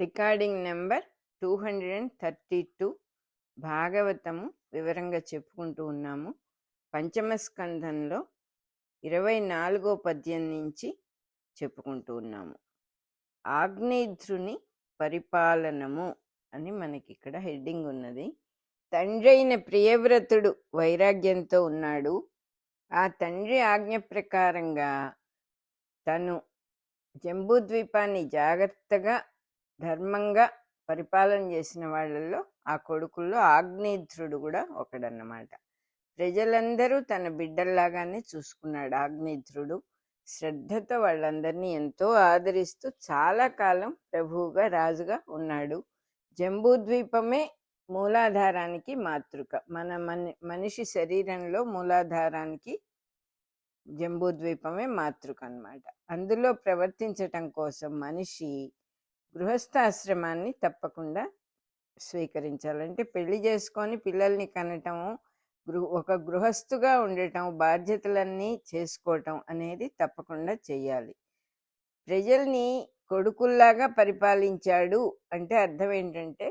Recording number 232 భాగవతము వివరంగా చెప్పుకుంటూ ఉన్నాము. పంచమ స్కంధంలో 24వ పద్యం నుంచి చెప్పుకుంటూ ఉన్నాము. ఆగ్నేధ్రుని పరిపాలనము అని మనకి ఇక్కడ హెడ్డింగ్ ఉన్నది. తండ్రైన ప్రియవ్రతుడు వైరాగ్యంతో ఉన్నాడు. ఆ తండ్రి ఆజ్ఞ ప్రకారంగా తను జంబూద్వీపాన్ని జాగ్రత్తగా ధర్మంగా పరిపాలన చేసిన వాళ్ళల్లో ఆ కొడుకుల్లో ఆగ్నేధ్రుడు కూడా ఒకడన్నమాట. ప్రజలందరూ తన బిడ్డల్లాగానే చూసుకున్నాడు ఆగ్నేధ్రుడు. శ్రద్ధతో వాళ్ళందరినీ ఎంతో ఆదరిస్తూ చాలా కాలం ప్రభువుగా రాజుగా ఉన్నాడు. జంబూద్వీపమే మూలాధారానికి మాతృక. మనిషి శరీరంలో మూలాధారానికి జంబూద్వీపమే మాతృక అన్నమాట. అందులో ప్రవర్తించటం కోసం మనిషి గృహస్థాశ్రమాన్ని తప్పకుండా స్వీకరించాలంటే పెళ్లి చేసుకొని పిల్లల్ని కనటం, ఒక గృహస్థుగా ఉండటం, బాధ్యతలన్నీ చేసుకోవటం అనేది తప్పకుండా చెయ్యాలి. ప్రజల్ని కొడుకుల్లాగా పరిపాలించాడు అంటే అర్థం ఏంటంటే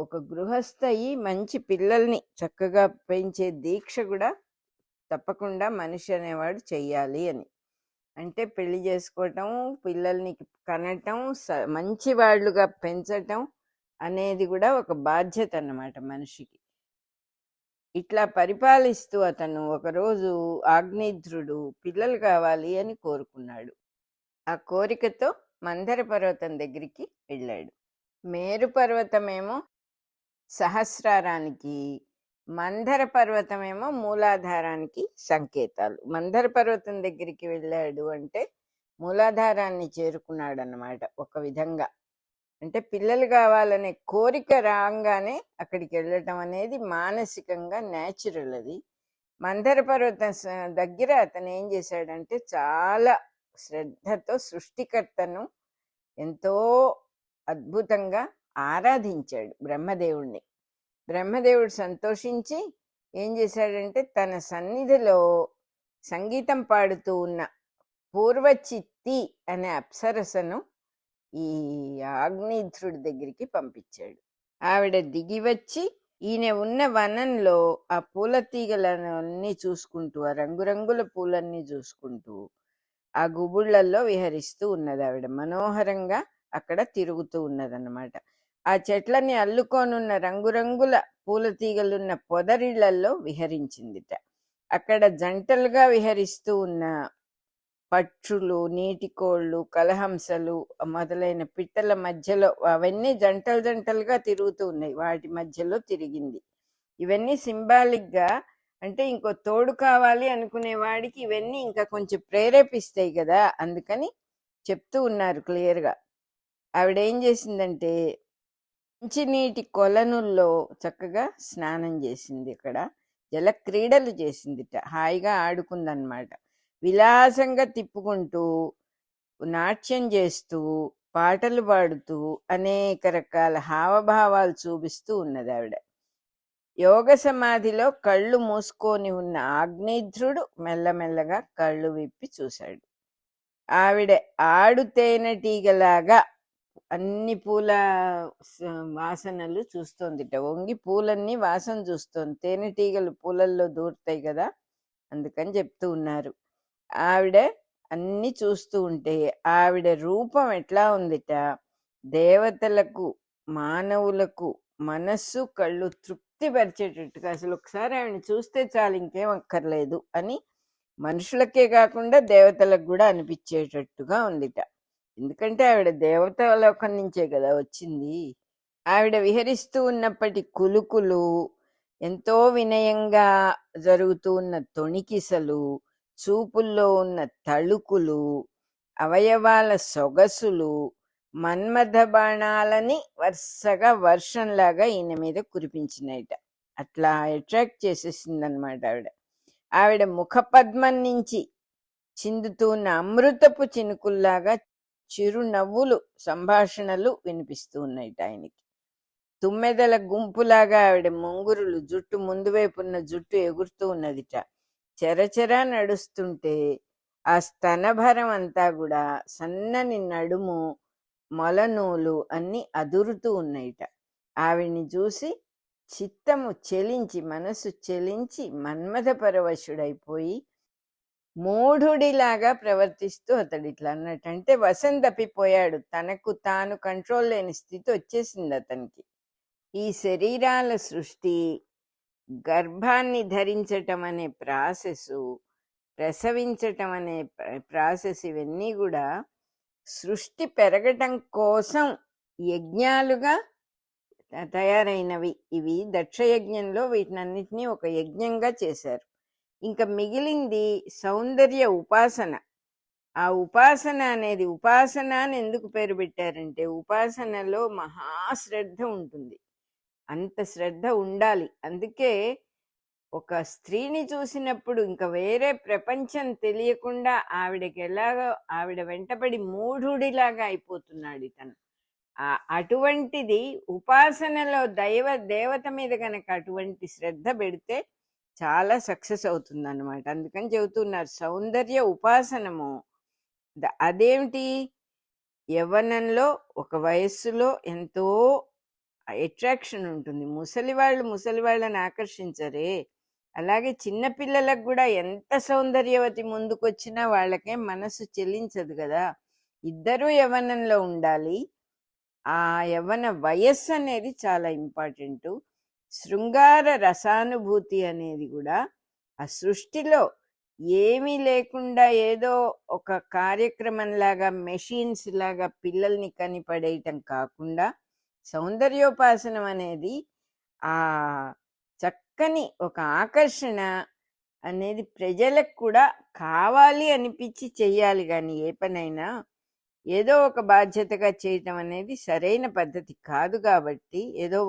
ఒక గృహస్థ అయి మంచి పిల్లల్ని చక్కగా పెంచే దీక్ష కూడా తప్పకుండా మనిషి అనేవాడు చెయ్యాలి అని. అంటే పెళ్లి చేసుకోవటం, పిల్లల్ని కనటం, మంచి వాళ్ళుగా పెంచటం అనేది కూడా ఒక బాధ్యత అన్నమాట మనిషికి. ఇట్లా పరిపాలిస్తూ అతను ఒకరోజు ఆగ్నేధ్రుడు పిల్లలు కావాలి అని కోరుకున్నాడు. ఆ కోరికతో మందర పర్వతం దగ్గరికి వెళ్ళాడు. మేరు పర్వతమేమో సహస్రారానికి, మందర పర్వతమేమో మూలాధారానికి సంకేతాలు. మందర పర్వతం దగ్గరికి వెళ్ళాడు అంటే మూలాధారాన్ని చేరుకున్నాడు అన్నమాట ఒక విధంగా. అంటే పిల్లలు కావాలనే కోరిక రాగానే అక్కడికి వెళ్ళటం అనేది మానసికంగా న్యాచురల్. అది మందర పర్వతం దగ్గర అతను ఏం చేశాడంటే చాలా శ్రద్ధతో సృష్టికర్తను ఎంతో అద్భుతంగా ఆరాధించాడు బ్రహ్మదేవుణ్ణి. బ్రహ్మదేవుడు సంతోషించి ఏం చేశాడంటే తన సన్నిధిలో సంగీతం పాడుతూ ఉన్న పూర్వచిత్తి అనే అప్సరసను ఈ ఆగ్నేధ్రుడి దగ్గరికి పంపించాడు. ఆవిడ దిగి వచ్చి ఈయన ఉన్న వనంలో ఆ పూల తీగలన్నీ చూసుకుంటూ, ఆ రంగురంగుల పూలన్నీ చూసుకుంటూ ఆ గుబుళ్లలో విహరిస్తూ ఉన్నది. ఆవిడ మనోహరంగా అక్కడ తిరుగుతూ ఉన్నదన్నమాట. ఆ చెట్లని అల్లుకోనున్న రంగురంగుల పూల తీగలున్న పొదరిళ్లలో విహరించిందిట. అక్కడ జంటలుగా విహరిస్తూ ఉన్న పక్షులు, నీటి కోళ్ళు, కలహంసలు మొదలైన పిట్టల మధ్యలో అవన్నీ జంటలు జంటలుగా తిరుగుతూ ఉన్నాయి. వాటి మధ్యలో తిరిగింది. ఇవన్నీ సింబాలిక్ గా, అంటే ఇంకో తోడు కావాలి అనుకునే వాడికి ఇవన్నీ ఇంకా కొంచెం ప్రేరేపిస్తాయి కదా, అందుకని చెప్తూ ఉన్నారు క్లియర్గా. ఆవిడేం చేసిందంటే మంచినీటి కొలనుల్లో చక్కగా స్నానం చేసింది. అక్కడ జల క్రీడలు చేసిందిట, హాయిగా ఆడుకుందన్నమాట. విలాసంగా తిప్పుకుంటూ, నాట్యం చేస్తూ, పాటలు పాడుతూ అనేక రకాల హావభావాలు చూపిస్తూ ఉన్నది ఆవిడ. యోగ సమాధిలో కళ్ళు మూసుకొని ఉన్న ఆగ్నేధ్రుడు మెల్లమెల్లగా కళ్ళు విప్పి చూశాడు. ఆవిడ ఆడుతేనటీగలాగా అన్ని పూల వాసనలు చూస్తోందిట. వంగి పూలన్నీ వాసన చూస్తోంది. తేనెటీగలు పూలల్లో దూరుతాయి కదా, అందుకని చెప్తూ ఉన్నారు. ఆవిడ అన్ని చూస్తూ ఉంటే ఆవిడ రూపం ఎట్లా ఉందిట, దేవతలకు మానవులకు మనస్సు కళ్ళు తృప్తి పరిచేటట్టుగా, అసలు ఒకసారి ఆవిడని చూస్తే చాలు ఇంకేం అక్కర్లేదు అని మనుషులకే కాకుండా దేవతలకు కూడా అనిపించేటట్టుగా ఉందిట. ఎందుకంటే ఆవిడ దేవతాలోకం నుంచే కదా వచ్చింది. ఆవిడ విహరిస్తూ ఉన్నప్పటి కులుకులు, ఎంతో వినయంగా జరుగుతూ ఉన్న తొణికిసలు, చూపుల్లో ఉన్న తళుకులు, అవయవాల సొగసులు మన్మథ బాణాలని వరుసగా వర్షంలాగా ఈయన మీద కురిపించినాయిట. అట్లా అట్రాక్ట్ చేసేసిందనమాట ఆవిడ. ఆవిడ ముఖపద్మం నుంచి చిందుతూ ఉన్న అమృతపు చినుకుల్లాగా చిరునవ్వులు, సంభాషణలు వినిపిస్తూ ఉన్నాయిట ఆయనకి. తుమ్మెదల గుంపులాగా ఆవిడ ముంగురులు, జుట్టు ముందు వైపున్న జుట్టు ఎగురుతూ ఉన్నదిట. చెరచెరా నడుస్తుంటే ఆ స్తనభరం అంతా కూడా, సన్నని నడుము, మొలనూలు అన్నీ అదురుతూ ఉన్నాయిట. ఆవిడ్ని చూసి చిత్తము చెలించి, మనసు చెలించి మన్మథ పరవశుడైపోయి మూఢుడిలాగా ప్రవర్తిస్తూ అతడు ఇట్లా అన్నట్టు. అంటే వశం తప్పిపోయాడు. తనకు తాను కంట్రోల్ లేని స్థితి వచ్చేసింది అతనికి. ఈ శరీరాల సృష్టి, గర్భాన్ని ధరించటం అనే ప్రాసెసు, ప్రసవించటం అనే ప్రాసెస్, ఇవన్నీ కూడా సృష్టి పెరగటం కోసం యజ్ఞాలుగా తయారైనవి. ఇవి దక్షయజ్ఞంలో వీటినన్నిటినీ ఒక యజ్ఞంగా చేశారు. ఇంకా మిగిలింది సౌందర్య ఉపాసన. ఆ ఉపాసన అనేది, ఉపాసన అని ఎందుకు పేరు పెట్టారంటే ఉపాసనలో మహాశ్రద్ధ ఉంటుంది. అంత శ్రద్ధ ఉండాలి. అందుకే ఒక స్త్రీని చూసినప్పుడు ఇంకా వేరే ప్రపంచం తెలియకుండా ఆవిడకి ఎలాగో ఆవిడ వెంటపడి మూఢుడిలాగా అయిపోతున్నాడు ఇతను. అటువంటిది ఉపాసనలో దేవత మీద కనుక అటువంటి శ్రద్ధ పెడితే చాలా సక్సెస్ అవుతుంది అన్నమాట. అందుకని చెబుతున్నారు సౌందర్య ఉపాసనము. అదేమిటి, యవ్వనంలో ఒక వయస్సులో ఎంతో అట్రాక్షన్ ఉంటుంది. ముసలివాళ్ళని ఆకర్షించరే, అలాగే చిన్నపిల్లలకు కూడా ఎంత సౌందర్యవతి ముందుకొచ్చినా వాళ్ళకే మనసు చెల్లించదు కదా. ఇద్దరూ యవ్వనంలో ఉండాలి. ఆ యవ్వన వయస్సు అనేది చాలా ఇంపార్టెంట్. శృంగార రసానుభూతి అనేది కూడా ఆ సృష్టిలో ఏమీ లేకుండా ఏదో ఒక కార్యక్రమం లాగా, మెషిన్స్ లాగా పిల్లల్ని కనిపడేయటం కాకుండా సౌందర్యోపాసనం అనేది ఆ చక్కని ఒక ఆకర్షణ అనేది ప్రజలకు కూడా కావాలి అనిపించి చెయ్యాలి. కానీ ఏ పనైనా ఏదో ఒక బాధ్యతగా చేయటం అనేది సరైన పద్ధతి కాదు. కాబట్టి ఏదో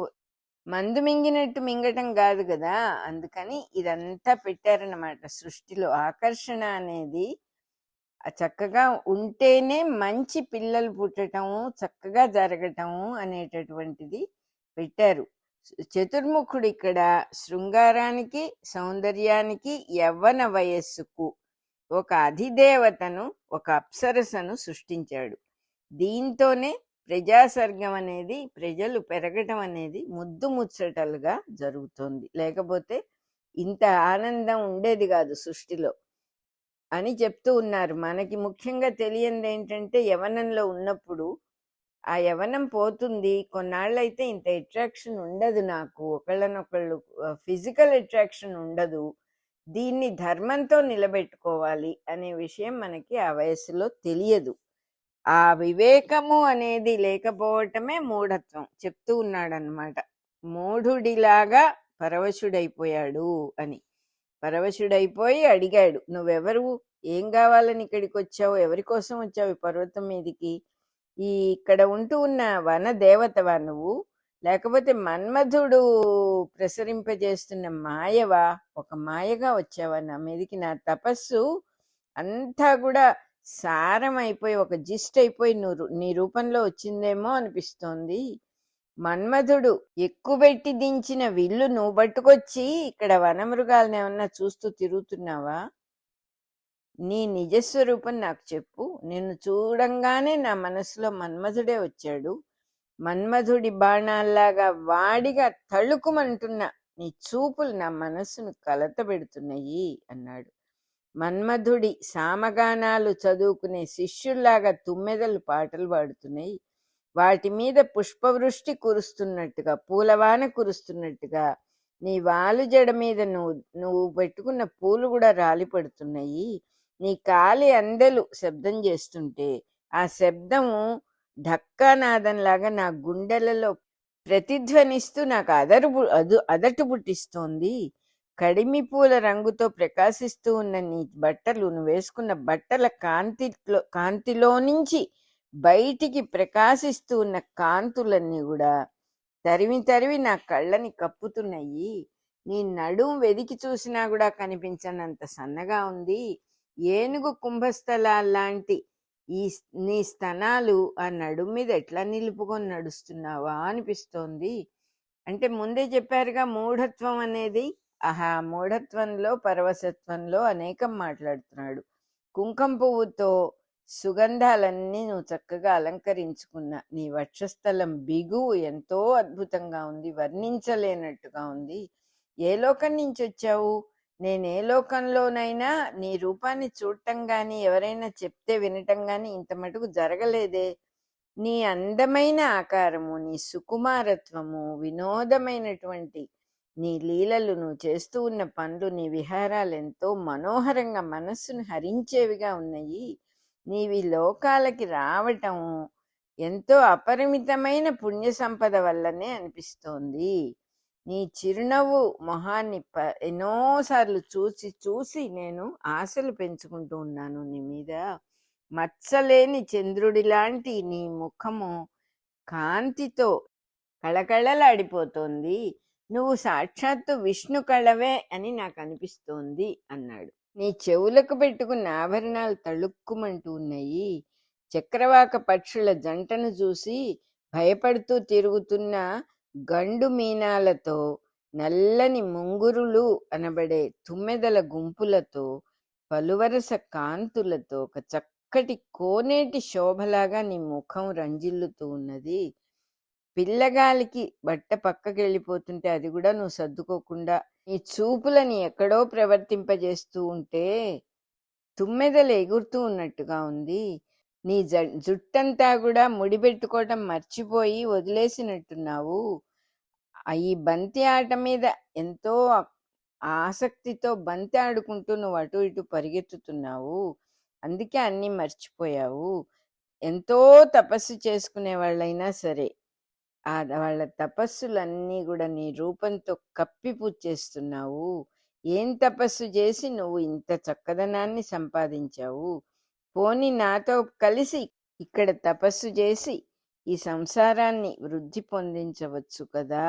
మందు మింగినట్టు మింగటం కాదు కదా. అందుకని ఇదంతా పెట్టారన్నమాట సృష్టిలో. ఆకర్షణ అనేది చక్కగా ఉంటేనే మంచి పిల్లలు పుట్టటము, చక్కగా జరగటము అనేటటువంటిది పెట్టారు. చతుర్ముఖుడు ఇక్కడ శృంగారానికి, సౌందర్యానికి, యవ్వన వయస్సుకు ఒక అధిదేవతను, ఒక అప్సరసను సృష్టించాడు. దీంతోనే ప్రజాసర్గం అనేది, ప్రజలు పెరగటం అనేది ముద్దు ముచ్చటలుగా జరుగుతుంది. లేకపోతే ఇంత ఆనందం ఉండేది కాదు సృష్టిలో అని చెప్తూ ఉన్నారు. మనకి ముఖ్యంగా తెలియంది ఏంటంటే యవ్వనంలో ఉన్నప్పుడు ఆ యవ్వనం పోతుంది. కొన్నాళ్ళైతే ఇంత అట్రాక్షన్ ఉండదు నాకు, ఒకళ్ళనొకళ్ళు ఫిజికల్ అట్రాక్షన్ ఉండదు. దీన్ని ధర్మంతో నిలబెట్టుకోవాలి అనే విషయం మనకి ఆ వయసులో తెలియదు. ఆ వివేకము అనేది లేకపోవటమే మూఢత్వం. చెప్తూ ఉన్నాడనమాట. మూఢుడిలాగా పరవశుడైపోయాడు అని. పరవశుడైపోయి అడిగాడు, నువ్వెవరు, ఏం కావాలని ఇక్కడికి వచ్చావు, ఎవరి కోసం వచ్చావు ఈ పర్వతం మీదికి, ఇక్కడ ఉంటూ ఉన్న వన దేవతవా నువ్వు, లేకపోతే మన్మధుడు ప్రసరింపజేస్తున్న మాయవా, ఒక మాయగా వచ్చావా నా మీదికి? నా తపస్సు అంతా కూడా సారం అయిపోయి ఒక జిస్ట్ అయిపోయి నీ రూపంలో వచ్చిందేమో అనిపిస్తోంది. మన్మధుడు ఎక్కుబెట్టి దించిన విల్లు నువ్వు పట్టుకొచ్చి ఇక్కడ వనమృగాలను ఏమన్నా చూస్తూ తిరుగుతున్నావా? నీ నిజస్వరూపం నాకు చెప్పు. నిన్ను చూడంగానే నా మనసులో మన్మధుడే వచ్చాడు. మన్మధుడి బాణాల్లాగా వాడిగా తళుకుమంటున్న నీ చూపులు నా మనస్సును కలత పెడుతున్నాయి అన్నాడు. మన్మధుడి సామగానాలు చదువుకునే శిష్యుల్లాగా తుమ్మెదలు పాటలు పాడుతున్నాయి. వాటి మీద పుష్పవృష్టి కురుస్తున్నట్టుగా, పూలవాన కురుస్తున్నట్టుగా నీ వాలు జడ మీద నువ్వు పెట్టుకున్న పూలు కూడా రాలి పడుతున్నాయి. నీ కాలి అందెలు శబ్దం చేస్తుంటే ఆ శబ్దము ఢక్కానాదంలాగా నా గుండెలలో ప్రతిధ్వనిస్తూ నాకు అదటు పుట్టిస్తోంది. కడిమి పూల రంగుతో ప్రకాశిస్తూ ఉన్న నీ బట్టలు, నువ్వు వేసుకున్న బట్టల కాంతిలో నుంచి బయటికి ప్రకాశిస్తూ ఉన్న కాంతులన్నీ కూడా తరివి నా కళ్ళని కప్పుతున్నాయి. నీ నడుం వెదికి చూసినా కూడా కనిపించనంత సన్నగా ఉంది. ఏనుగు కుంభస్థలాల్లాంటి నీ స్తనాలు ఆ నడుం మీద ఎట్లా నిలుపుకొని నడుస్తున్నావా అనిపిస్తోంది. అంటే ముందే చెప్పారుగా మూఢత్వం అనేది. మూఢత్వంలో, పరవశత్వంలో అనేకం మాట్లాడుతున్నాడు. కుంకం పువ్వుతో సుగంధాలన్నీ నువ్వు చక్కగా అలంకరించుకున్న నీ వక్షస్థలం బిగువు ఎంతో అద్భుతంగా ఉంది, వర్ణించలేనట్టుగా ఉంది. ఏ లోకం నుంచి వచ్చావు? నేను ఏ లోకంలోనైనా నీ రూపాన్ని చూడటం గాని, ఎవరైనా చెప్తే వినటం గాని ఇంత మటుకు జరగలేదే. నీ అందమైన ఆకారము, నీ సుకుమారత్వము, వినోదమైనటువంటి నీ లీలలు, నువ్వు చేస్తూ ఉన్న పనులు, నీ విహారాలు ఎంతో మనోహరంగా మనస్సును హరించేవిగా ఉన్నాయి. నీవి లోకాలకి రావటం ఎంతో అపరిమితమైన పుణ్య సంపద వల్లనే అనిపిస్తోంది. నీ చిరునవ్వు మొహాన్ని ఎన్నోసార్లు చూసి చూసి నేను ఆశలు పెంచుకుంటూ ఉన్నాను నీ మీద. మచ్చలేని చంద్రుడిలాంటి నీ ముఖము కాంతితో కళకళలాడిపోతోంది. నువ్వు సాక్షాత్తు విష్ణు కళవే అని నాకు అనిపిస్తోంది అన్నాడు. నీ చెవులకు పెట్టుకున్న ఆభరణాలు తళుక్కుమంటూ ఉన్నాయి. చక్రవాక పక్షుల జంటను చూసి భయపడుతూ తిరుగుతున్న గండు మీనాలతో, నల్లని ముంగురులు అనబడే తుమ్మెదల గుంపులతో, పలువరస కాంతులతో ఒక చక్కటి కోనేటి శోభలాగా నీ ముఖం రంజిల్లుతూ ఉన్నది. పిల్లగాలికి బట్ట పక్కకెళ్ళిపోతుంటే అది కూడా నువ్వు సర్దుకోకుండా నీ చూపులని ఎక్కడో ప్రవర్తింపజేస్తూ ఉంటే తుమ్మెదలు ఎగురుతూ ఉన్నట్టుగా ఉంది. నీ జుట్టంతా కూడా ముడిపెట్టుకోవటం మర్చిపోయి వదిలేసినట్టున్నావు. ఈ బంతి ఆట మీద ఎంతో ఆసక్తితో బంతి ఆడుకుంటూ నువ్వు అటు ఇటు పరిగెత్తుతున్నావు. అందుకే అన్నీ మర్చిపోయావు. ఎంతో తపస్సు చేసుకునే వాళ్ళైనా సరే వాళ్ళ తపస్సులన్నీ కూడా నీ రూపంతో కప్పిపుచ్చేస్తున్నావు. ఏం తపస్సు చేసి నువ్వు ఇంత చక్కదనాన్ని సంపాదించావు? పోనీ నాతో కలిసి ఇక్కడ తపస్సు చేసి ఈ సంసారాన్ని వృద్ధి పొందించవచ్చు కదా.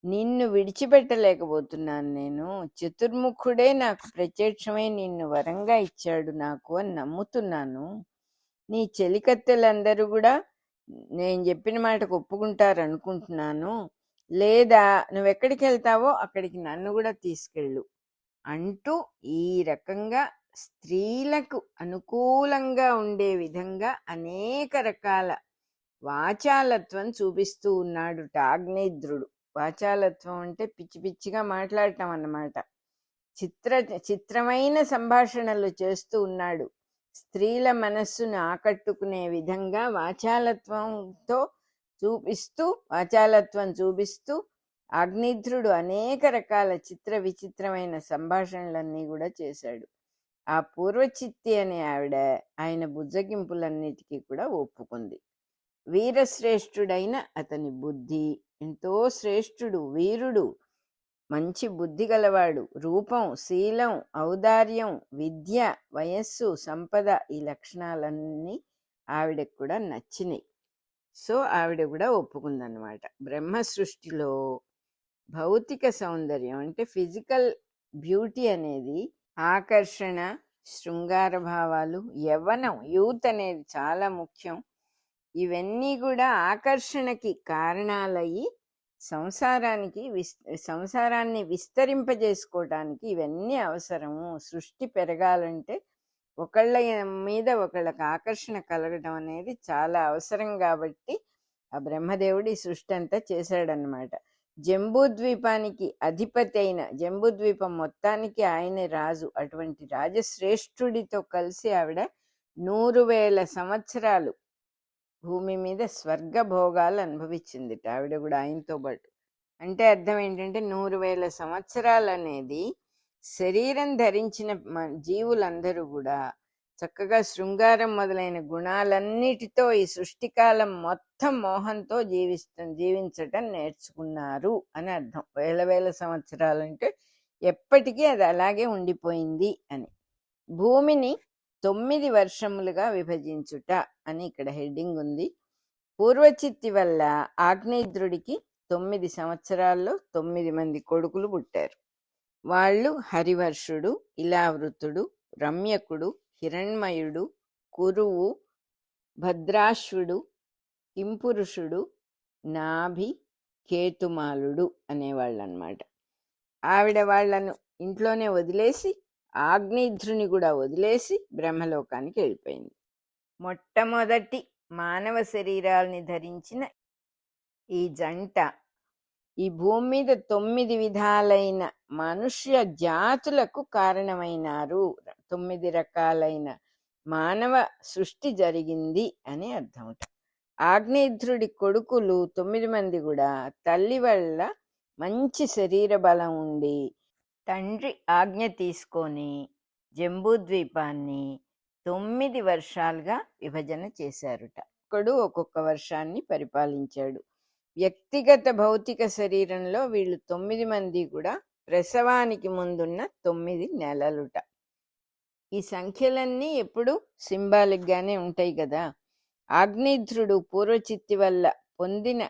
నిన్ను విడిచిపెట్టలేకపోతున్నాను నేను. చతుర్ముఖుడే నాకు ప్రత్యక్షమై నిన్ను వరంగా ఇచ్చాడు నాకు అని నమ్ముతున్నాను. నీ చెలికత్తెలందరూ కూడా నేను చెప్పిన మాటకు ఒప్పుకుంటారు అనుకుంటున్నాను. లేదా నువ్వెక్కడికి వెళ్తావో అక్కడికి నన్ను కూడా తీసుకెళ్ళు అంటూ ఈ రకంగా స్త్రీలకు అనుకూలంగా ఉండే విధంగా అనేక రకాల వాచాలత్వం చూపిస్తూ ఉన్నాడు ఆగ్నేయుద్రుడు. వాచాలత్వం అంటే పిచ్చి పిచ్చిగా మాట్లాడటం అన్నమాట. చిత్రమైన సంభాషణలు చేస్తూ ఉన్నాడు. స్త్రీల మనస్సును ఆకట్టుకునే విధంగా వాచాలత్వం చూపిస్తూ అగ్నిధ్రుడు అనేక రకాల చిత్ర విచిత్రమైన సంభాషణలన్నీ కూడా చేశాడు. ఆ పూర్వచిత్తి అనే ఆవిడ ఆయన బుజ్జగింపులన్నిటికీ కూడా ఒప్పుకుంది. వీరశ్రేష్ఠుడైన అతని బుద్ధి ఎంతో శ్రేష్ఠుడు, వీరుడు, మంచి బుద్ధి గలవాడు, రూపం, శీలం, ఔదార్యం, విద్య, వయస్సు, సంపద, ఈ లక్షణాలన్నీ ఆవిడకు కూడా నచ్చినాయి. సో ఆవిడ కూడా ఒప్పుకుందన్నమాట. బ్రహ్మ సృష్టిలో భౌతిక సౌందర్యం అంటే ఫిజికల్ బ్యూటీ అనేది ఆకర్షణ, శృంగార భావాలు, యవ్వనం, యూత్ అనేది చాలా ముఖ్యం. ఇవన్నీ కూడా ఆకర్షణకి కారణాలయ్యి సంసారాన్ని విస్తరింపజేసుకోవటానికి ఇవన్నీ అవసరము. సృష్టి పెరగాలంటే ఒకళ్ళ మీద ఒకళ్ళకి ఆకర్షణ కలగడం అనేది చాలా అవసరం. కాబట్టి ఆ బ్రహ్మదేవుడు ఈ సృష్టి అంతా చేశాడనమాట. జంబూద్వీపానికి అధిపతి అయిన, జంబూద్వీపం మొత్తానికి ఆయనే రాజు. అటువంటి రాజశ్రేష్ఠుడితో కలిసి ఆవిడ 100,000 సంవత్సరాలు భూమి మీద స్వర్గ భోగాలు అనుభవించింది ఆవిడ కూడా ఆయనతో పాటు. అంటే అర్థం ఏంటంటే 100,000 సంవత్సరాలు అనేది శరీరం ధరించిన జీవులందరూ కూడా చక్కగా శృంగారం మొదలైన గుణాలన్నిటితో ఈ సృష్టికాలం మొత్తం మోహంతో జీవించటం నేర్చుకున్నారు అని అర్థం. వేల సంవత్సరాలంటే ఎప్పటికీ అది అలాగే ఉండిపోయింది అని. భూమిని 9 వర్షములుగా విభజించుట అని ఇక్కడ హెడ్డింగ్ ఉంది. పూర్వచిత్తి వల్ల ఆగ్నేయుద్రుడికి 9 సంవత్సరాల్లో 9 మంది కొడుకులు పుట్టారు. వాళ్ళు హరివర్షుడు, ఇలావృతుడు, రమ్యకుడు, హిరణ్మయుడు, కురువు, భద్రాశ్వుడు, కింపురుషుడు, నాభి, కేతుమాలుడు అనేవాళ్ళు అన్నమాట. ఆవిడ వాళ్లను ఇంట్లోనే వదిలేసి ఆగ్నేయుద్రుని కూడా వదిలేసి బ్రహ్మలోకానికి వెళ్ళిపోయింది. మొట్టమొదటి మానవ శరీరాల్ని ధరించిన ఈ జంట ఈ భూమి మీద 9 విధాలైన మనుష్య జాతులకు కారణమైనారు. 9 రకాలైన మానవ సృష్టి జరిగింది అని అర్థమట. ఆగ్నేయుధ్రుడి కొడుకులు 9 మంది కూడా తల్లి వల్ల మంచి శరీర బలం ఉండి తండ్రి ఆజ్ఞ తీసుకొని జంబూద్వీపాన్ని 9 వర్షాలుగా విభజన చేశారుట. ఒకడు ఒక్కొక్క వర్షాన్ని పరిపాలించాడు. వ్యక్తిగత భౌతిక శరీరంలో వీళ్ళు 9 మంది కూడా ప్రసవానికి ముందున్న 9 నెలలుట. ఈ సంఖ్యలన్నీ ఎప్పుడు సింబాలిక్ గానే ఉంటాయి కదా. ఆగ్నేయుధ్రుడు పూర్వచిత్తి వల్ల పొందిన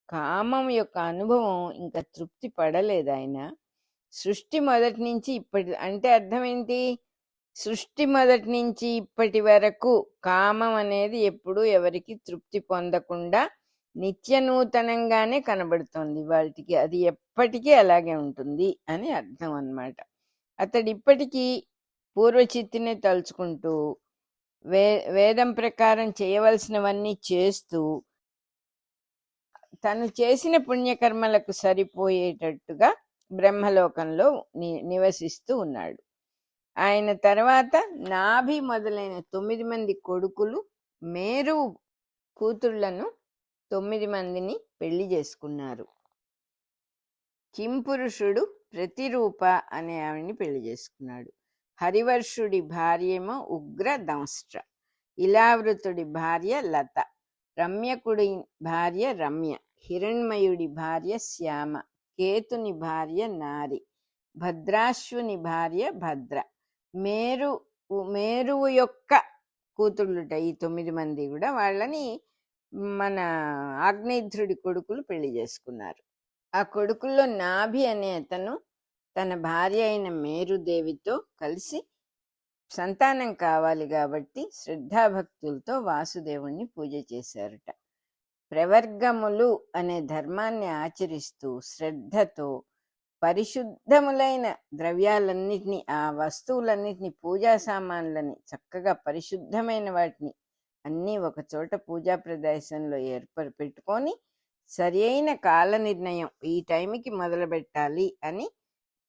కామం యొక్క అనుభవం ఇంకా తృప్తి పడలేదు ఆయన. సృష్టి మొదటి నుంచి ఇప్పటి అంటే అర్థం ఏంటి? సృష్టి మొదటి నుంచి ఇప్పటి వరకు కామం అనేది ఎప్పుడు ఎవరికి తృప్తి పొందకుండా నిత్య నూతనంగానే కనబడుతుంది వాళ్ళకి. అది ఎప్పటికీ అలాగే ఉంటుంది అని అర్థం అన్నమాట. అతడు ఇప్పటికీ పూర్వచిత్తినే తలుచుకుంటూ వేదం ప్రకారం చేయవలసినవన్నీ చేస్తూ తను చేసిన పుణ్యకర్మలకు సరిపోయేటట్టుగా బ్రహ్మలోకంలో నివసిస్తూ ఉన్నాడు. ఆయన తర్వాత నాభి మొదలైన 9 మంది కొడుకులు మేరు కూతుళ్లను 9 మందిని పెళ్లి చేసుకున్నారు. కింపురుషుడు ప్రతిరూప అనే ఆవిడ్ని పెళ్లి చేసుకున్నాడు. హరివర్షుడి భార్యేమో ఉగ్ర దంష్ట్ర, ఇలావృతుడి భార్య లత, రమ్యకుడి భార్య రమ్య, హిరణ్మయుడి భార్య శ్యామ, కేతుని భార్య నారి, భద్రాశ్వుని భార్య భద్ర. మేరువు యొక్క కూతుళ్ళుట ఈ 9 మంది కూడా. వాళ్ళని మన ఆగ్నేయుధ్రుడి కొడుకులు పెళ్లి చేసుకున్నారు. ఆ కొడుకుల్లో నాభి అనే అతను తన భార్య అయిన మేరుదేవితో కలిసి సంతానం కావాలి కాబట్టి శ్రద్ధాభక్తులతో వాసుదేవుణ్ణి పూజ చేశారట. ప్రవర్గములు అనే ధర్మాన్ని ఆచరిస్తూ శ్రద్ధతో పరిశుద్ధములైన ద్రవ్యాలన్నిటినీ, ఆ వస్తువులన్నిటినీ, పూజా సామాన్లని చక్కగా పరిశుద్ధమైన వాటిని అన్నీ ఒక చోట పూజా ప్రదేశంలో పెట్టుకొని సరి అయిన కాల నిర్ణయం, ఈ టైంకి మొదలు పెట్టాలి అని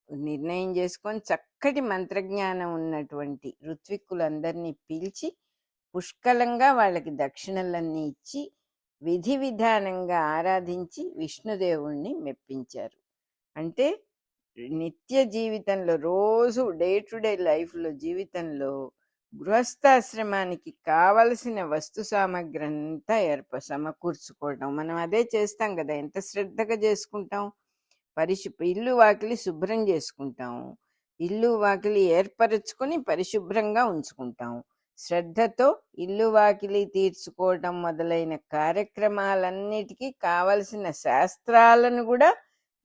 నిర్ణయం చేసుకొని చక్కటి మంత్రజ్ఞానం ఉన్నటువంటి ఋత్విక్కులందరినీ పిలిచి పుష్కలంగా వాళ్ళకి దక్షిణలన్నీ ఇచ్చి విధి విధానంగా ఆరాధించి విష్ణుదేవుణ్ణి మెప్పించారు. అంటే నిత్య జీవితంలో, రోజు డే టు డే లైఫ్లో, జీవితంలో గృహస్థాశ్రమానికి కావలసిన వస్తు సామగ్రి అంతా సమకూర్చుకోవడం. మనం అదే చేస్తాం కదా, ఎంత శ్రద్ధగా చేసుకుంటాం. ఇల్లు వాకిలి శుభ్రం చేసుకుంటాం, ఇల్లు వాకిలి ఏర్పరచుకొని పరిశుభ్రంగా ఉంచుకుంటాం. శ్రద్ధతో ఇల్లు వాకిలి తీర్చుకోవటం మొదలైన కార్యక్రమాలన్నిటికీ కావలసిన శాస్త్రాలను కూడా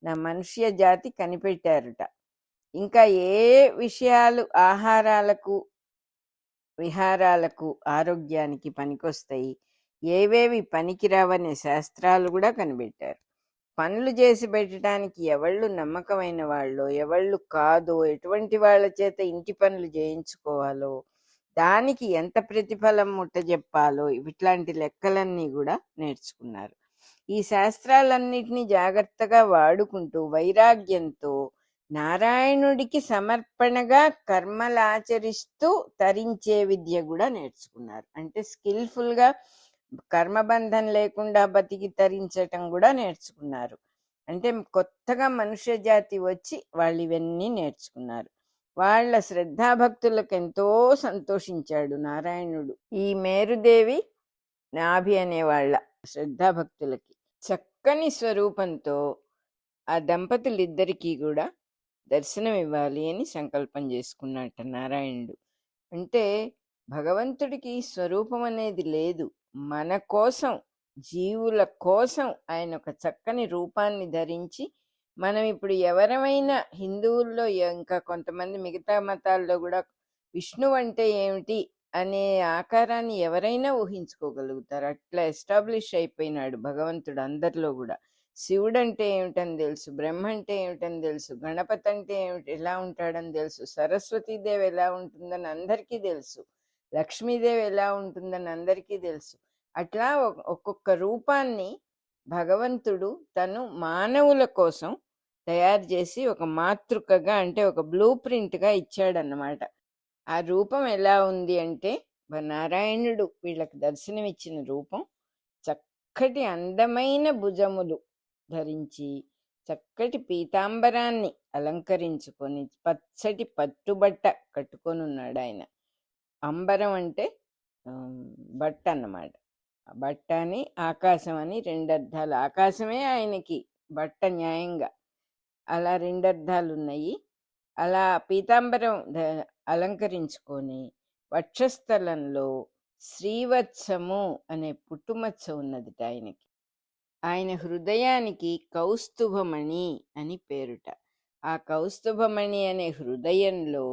నా మనుష్య జాతి కనిపెట్టారుట. ఇంకా ఏ విషయాలు ఆహారాలకు, విహారాలకు, ఆరోగ్యానికి పనికొస్తాయి, ఏవేవి పనికిరావనే శాస్త్రాలు కూడా కనిపెట్టారు. పనులు చేసి పెట్టడానికి ఎవళ్ళు నమ్మకమైన వాళ్ళు, ఎవళ్ళు కాదో, ఎటువంటి వాళ్ళ చేత ఇంటి పనులు చేయించుకోవాలో, దానికి ఎంత ప్రతిఫలం ముట్టజెప్పాలో, ఇట్లాంటి లెక్కలన్నీ కూడా నేర్చుకున్నారు. ఈ శాస్త్రాలన్నిటినీ జాగ్రత్తగా వాడుకుంటూ వైరాగ్యంతో నారాయణుడికి సమర్పణగా కర్మలాచరిస్తూ తరించే విద్య కూడా నేర్చుకున్నారు. అంటే స్కిల్ఫుల్గా కర్మబంధం లేకుండా బతికి తరించటం కూడా నేర్చుకున్నారు. అంటే కొత్తగా మనుష్య జాతి వచ్చి వాళ్ళు ఇవన్నీ నేర్చుకున్నారు. వాళ్ళ శ్రద్ధాభక్తులకు ఎంతో సంతోషించాడు నారాయణుడు. ఈ మేరుదేవి నాభి అనే వాళ్ళ శ్రద్ధాభక్తులకి చక్కని స్వరూపంతో ఆ దంపతులిద్దరికీ కూడా దర్శనం ఇవ్వాలి అని సంకల్పం చేసుకున్నట్ట నారాయణుడు. అంటే భగవంతుడికి స్వరూపం అనేది లేదు, మన కోసం, జీవుల కోసం ఆయన ఒక చక్కని రూపాన్ని ధరించి, మనం ఇప్పుడు ఎవరమైనా హిందువుల్లో ఇంకా కొంతమంది మిగతా మతాల్లో కూడా విష్ణువు అంటే ఏమిటి అనే ఆకారాన్ని ఎవరైనా ఊహించుకోగలుగుతారు. అట్లా ఎస్టాబ్లిష్ అయిపోయినాడు భగవంతుడు అందరిలో కూడా. శివుడు అంటే ఏమిటని తెలుసు, బ్రహ్మ అంటే ఏమిటని తెలుసు, గణపతి అంటే ఏమిటి, ఎలా ఉంటాడని తెలుసు, సరస్వతీదేవి ఎలా ఉంటుందని అందరికీ తెలుసు, లక్ష్మీదేవి ఎలా ఉంటుందని అందరికీ తెలుసు. అట్లా ఒక్కొక్క రూపాన్ని భగవంతుడు తను మానవుల కోసం తయారు చేసి ఒక మాతృకగా అంటే ఒక బ్లూ ప్రింట్‌గా ఇచ్చాడన్నమాట. ఆ రూపం ఎలా ఉంది అంటే నారాయణుడు వీళ్ళకి దర్శనమిచ్చిన రూపం చక్కటి అందమైన భుజములు ధరించి చక్కటి పీతాంబరాన్ని అలంకరించుకొని పచ్చటి పట్టుబట్ట కట్టుకొని ఉన్నాడు ఆయన. అంబరం అంటే బట్ట అన్నమాట. ఆ బట్ట అని ఆకాశం అని రెండర్థాలు. ఆకాశమే ఆయనకి బట్ట న్యాయంగా. అలా రెండర్థాలు ఉన్నాయి. అలా పీతాంబరం అలంకరించుకొని వక్షస్థలంలో శ్రీవత్సము అనే పుట్టుమచ్చ ఉన్నదిట ఆయనకి. ఆయన హృదయానికి కౌస్తుభమణి అని పేరుట. ఆ కౌస్తుభమణి అనే హృదయంలో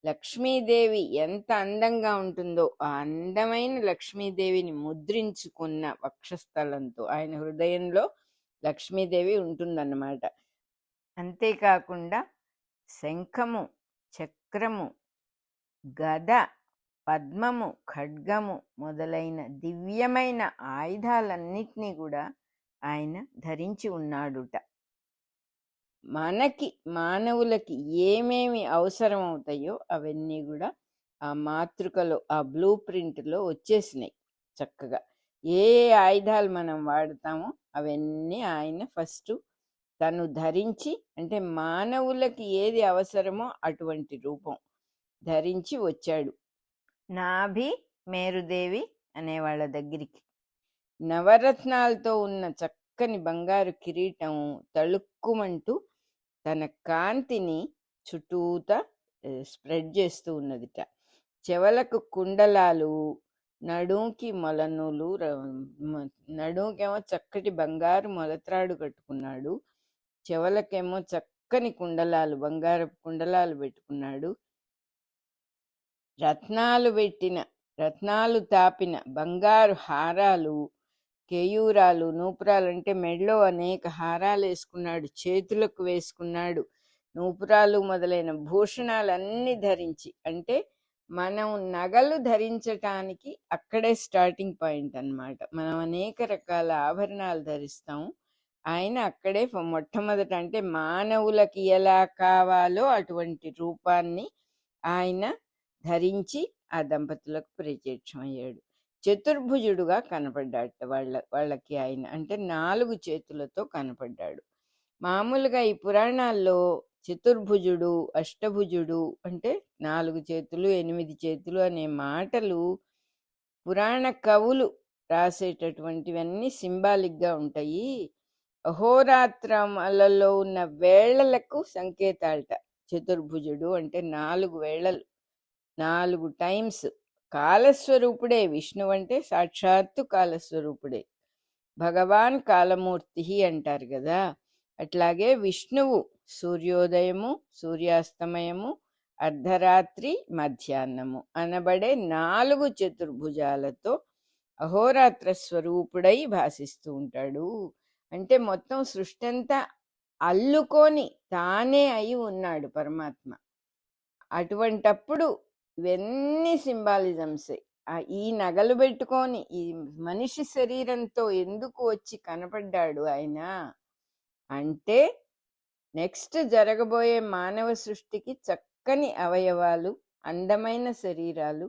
లక్ష్మీదేవి ఎంత అందంగా ఉంటుందో ఆ అందమైన లక్ష్మీదేవిని ముద్రించుకున్న వక్షస్థలంతో ఆయన హృదయంలో లక్ష్మీదేవి ఉంటుందన్నమాట. అంతేకాకుండా శంఖము, చక్రము, గద, పద్మము, ఖడ్గము మొదలైన దివ్యమైన ఆయుధాలన్నిటినీ కూడా ఆయన ధరించి ఉన్నాడుట. మనకి మానవులకి ఏమేమి అవసరం అవుతాయో అవన్నీ కూడా ఆ మాతృకలో ఆ బ్లూ ప్రింట్లో వచ్చేసినాయి చక్కగా. ఏ ఆయుధాలు మనం వాడతామో అవన్నీ ఆయన ఫస్ట్ తను ధరించి అంటే మానవులకి ఏది అవసరమో అటువంటి రూపం ధరించి వచ్చాడు. నాభి మేరుదేవి అనే వాళ్ళ దగ్గరికి నవరత్నాలతో ఉన్న చక్కని బంగారు కిరీటం తళుక్కుమంటూ తన కాంతిని చుట్టూతా స్ప్రెడ్ చేస్తూ ఉన్నదిట. చెవలకు కుండలాలు, నడుంకి మొలనులు, నడుంకేమో చక్కటి బంగారు మొలత్రాడు కట్టుకున్నాడు, చెవలకేమో చక్కని కుండలాలు బంగారపు కుండలాలు పెట్టుకున్నాడు. రత్నాలు తాపిన బంగారు హారాలు, కేయూరాలు, నూపురాలు అంటే మెడలో అనేక హారాలు వేసుకున్నాడు, చేతులకు వేసుకున్నాడు, నూపురాలు మొదలైన భూషణాలన్నీ ధరించి. అంటే మనం నగలు ధరించటానికి అక్కడే స్టార్టింగ్ పాయింట్ అన్నమాట. మనం అనేక రకాల ఆభరణాలు ధరిస్తాము, ఆయన అక్కడే మొట్టమొదట అంటే మానవులకి ఎలా కావాలో అటువంటి రూపాన్ని ఆయన ధరించి ఆ దంపతులకు ప్రత్యక్షమయ్యాడు. చతుర్భుజుడుగా కనపడ్డాడు వాళ్ళకి ఆయన. అంటే 4 చేతులతో కనపడ్డాడు. మామూలుగా ఈ పురాణాల్లో చతుర్భుజుడు, అష్టభుజుడు అంటే 4 చేతులు 8 చేతులు అనే మాటలు పురాణ కవులు రాసేటటువంటివన్నీ సింబాలిక్గా ఉంటాయి. అహోరాత్రములలో ఉన్న వేళలకు సంకేతాలట. చతుర్భుజుడు అంటే 4 వేళలు, 4 టైమ్స్. కాలస్వరూపుడే విష్ణువు అంటే సాక్షాత్తు కాలస్వరూపుడే. భగవాన్ కాలమూర్తి అంటారు కదా, అట్లాగే విష్ణువు సూర్యోదయము, సూర్యాస్తమయము, అర్ధరాత్రి, మధ్యాహ్నము అనబడే 4 చతుర్భుజాలతో అహోరాత్ర స్వరూపుడై భాసిస్తూ ఉంటాడు. అంటే మొత్తం సృష్టి అంతా అల్లుకొని తానే అయి ఉన్నాడు పరమాత్మ. అటువంటప్పుడు ఇవన్నీ సింబాలిజమ్సే. ఈ నగలు పెట్టుకొని ఈ మనిషి శరీరంతో ఎందుకు వచ్చి కనపడ్డాడు ఆయన అంటే నెక్స్ట్ జరగబోయే మానవ సృష్టికి చక్కని అవయవాలు, అందమైన శరీరాలు,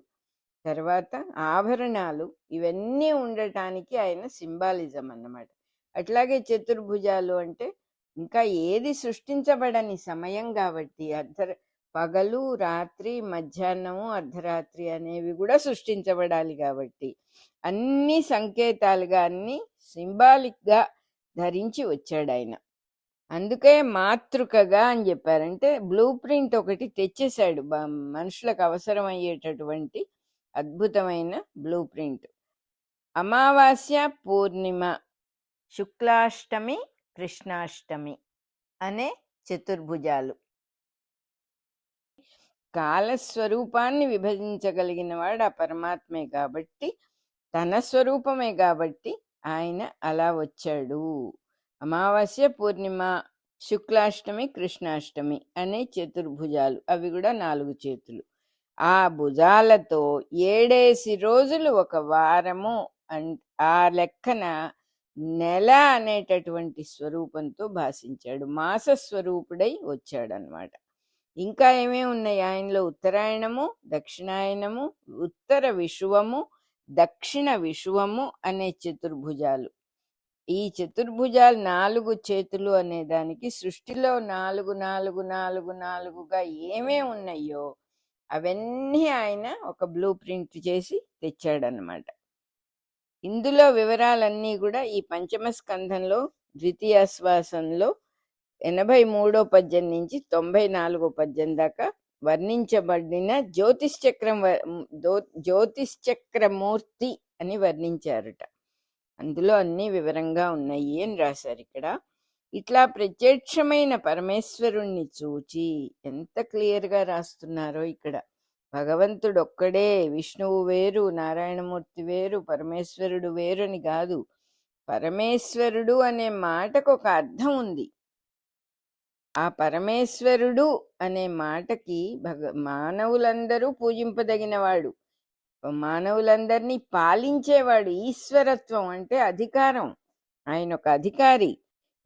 తర్వాత ఆభరణాలు ఇవన్నీ ఉండటానికి ఆయన సింబాలిజం అన్నమాట. అట్లాగే చతుర్భుజాలు అంటే ఇంకా ఏది సృష్టించబడని సమయం కాబట్టి పగలు, రాత్రి, మధ్యాహ్నము, అర్ధరాత్రి అనేవి కూడా సృష్టించబడాలి కాబట్టి అన్ని సంకేతాలుగా అన్ని సింబాలిక్గా ధరించి వచ్చాడు ఆయన. అందుకే మాతృకగా అని చెప్పారంటే బ్లూ ప్రింట్ ఒకటి తెచ్చేశాడు మనుషులకు అవసరమయ్యేటటువంటి అద్భుతమైన బ్లూ ప్రింట్. అమావాస్య, పూర్ణిమ, శుక్లాష్టమి, కృష్ణాష్టమి అనే చతుర్భుజాలు. కాలస్వరూపాన్ని విభజించగలిగిన వాడు ఆ పరమాత్మే కాబట్టి, తన స్వరూపమే కాబట్టి ఆయన అలా వచ్చాడు. అమావాస్య, పూర్ణిమ, శుక్లాష్టమి, కృష్ణాష్టమి అనే చతుర్భుజాలు. అవి కూడా 4 చేతులు. ఆ భుజాలతో 7 రోజులు ఒక వారము ఆ లెక్కన నెల అనేటటువంటి స్వరూపంతో భాషించాడు. మాస స్వరూపుడై వచ్చాడనమాట. ఇంకా ఏమేమి ఉన్నాయి ఆయనలో? ఉత్తరాయణము, దక్షిణాయనము, ఉత్తర విషువము, దక్షిణ విషువము అనే చతుర్భుజాలు. ఈ చతుర్భుజాలు 4 చేతులు అనే దానికి సృష్టిలో 4 ఏమేమి ఉన్నాయో అవన్నీ ఆయన ఒక బ్లూ ప్రింట్ చేసి తెచ్చాడనమాట. ఇందులో వివరాలన్నీ కూడా ఈ పంచమ స్కంధంలో ద్వితీయాశ్వాసంలో 83వ పద్యం నుంచి 94వ పద్యం దాకా వర్ణించబడిన జ్యోతిశ్చక్రమూర్తి అని వర్ణించారట. అందులో అన్ని వివరంగా ఉన్నాయి అని రాశారు ఇక్కడ. ఇట్లా ప్రత్యక్షమైన పరమేశ్వరుణ్ణి చూచి ఎంత క్లియర్గా రాస్తున్నారో ఇక్కడ. భగవంతుడు ఒక్కడే, విష్ణువు వేరు, నారాయణమూర్తి వేరు, పరమేశ్వరుడు వేరు అని కాదు. పరమేశ్వరుడు అనే మాటకు ఒక అర్థం ఉంది. ఆ పరమేశ్వరుడు అనే మాటకి మానవులందరూ పూజింపదగినవాడు, మానవులందరినీ పాలించేవాడు. ఈశ్వరత్వం అంటే అధికారం, ఆయన ఒక అధికారి.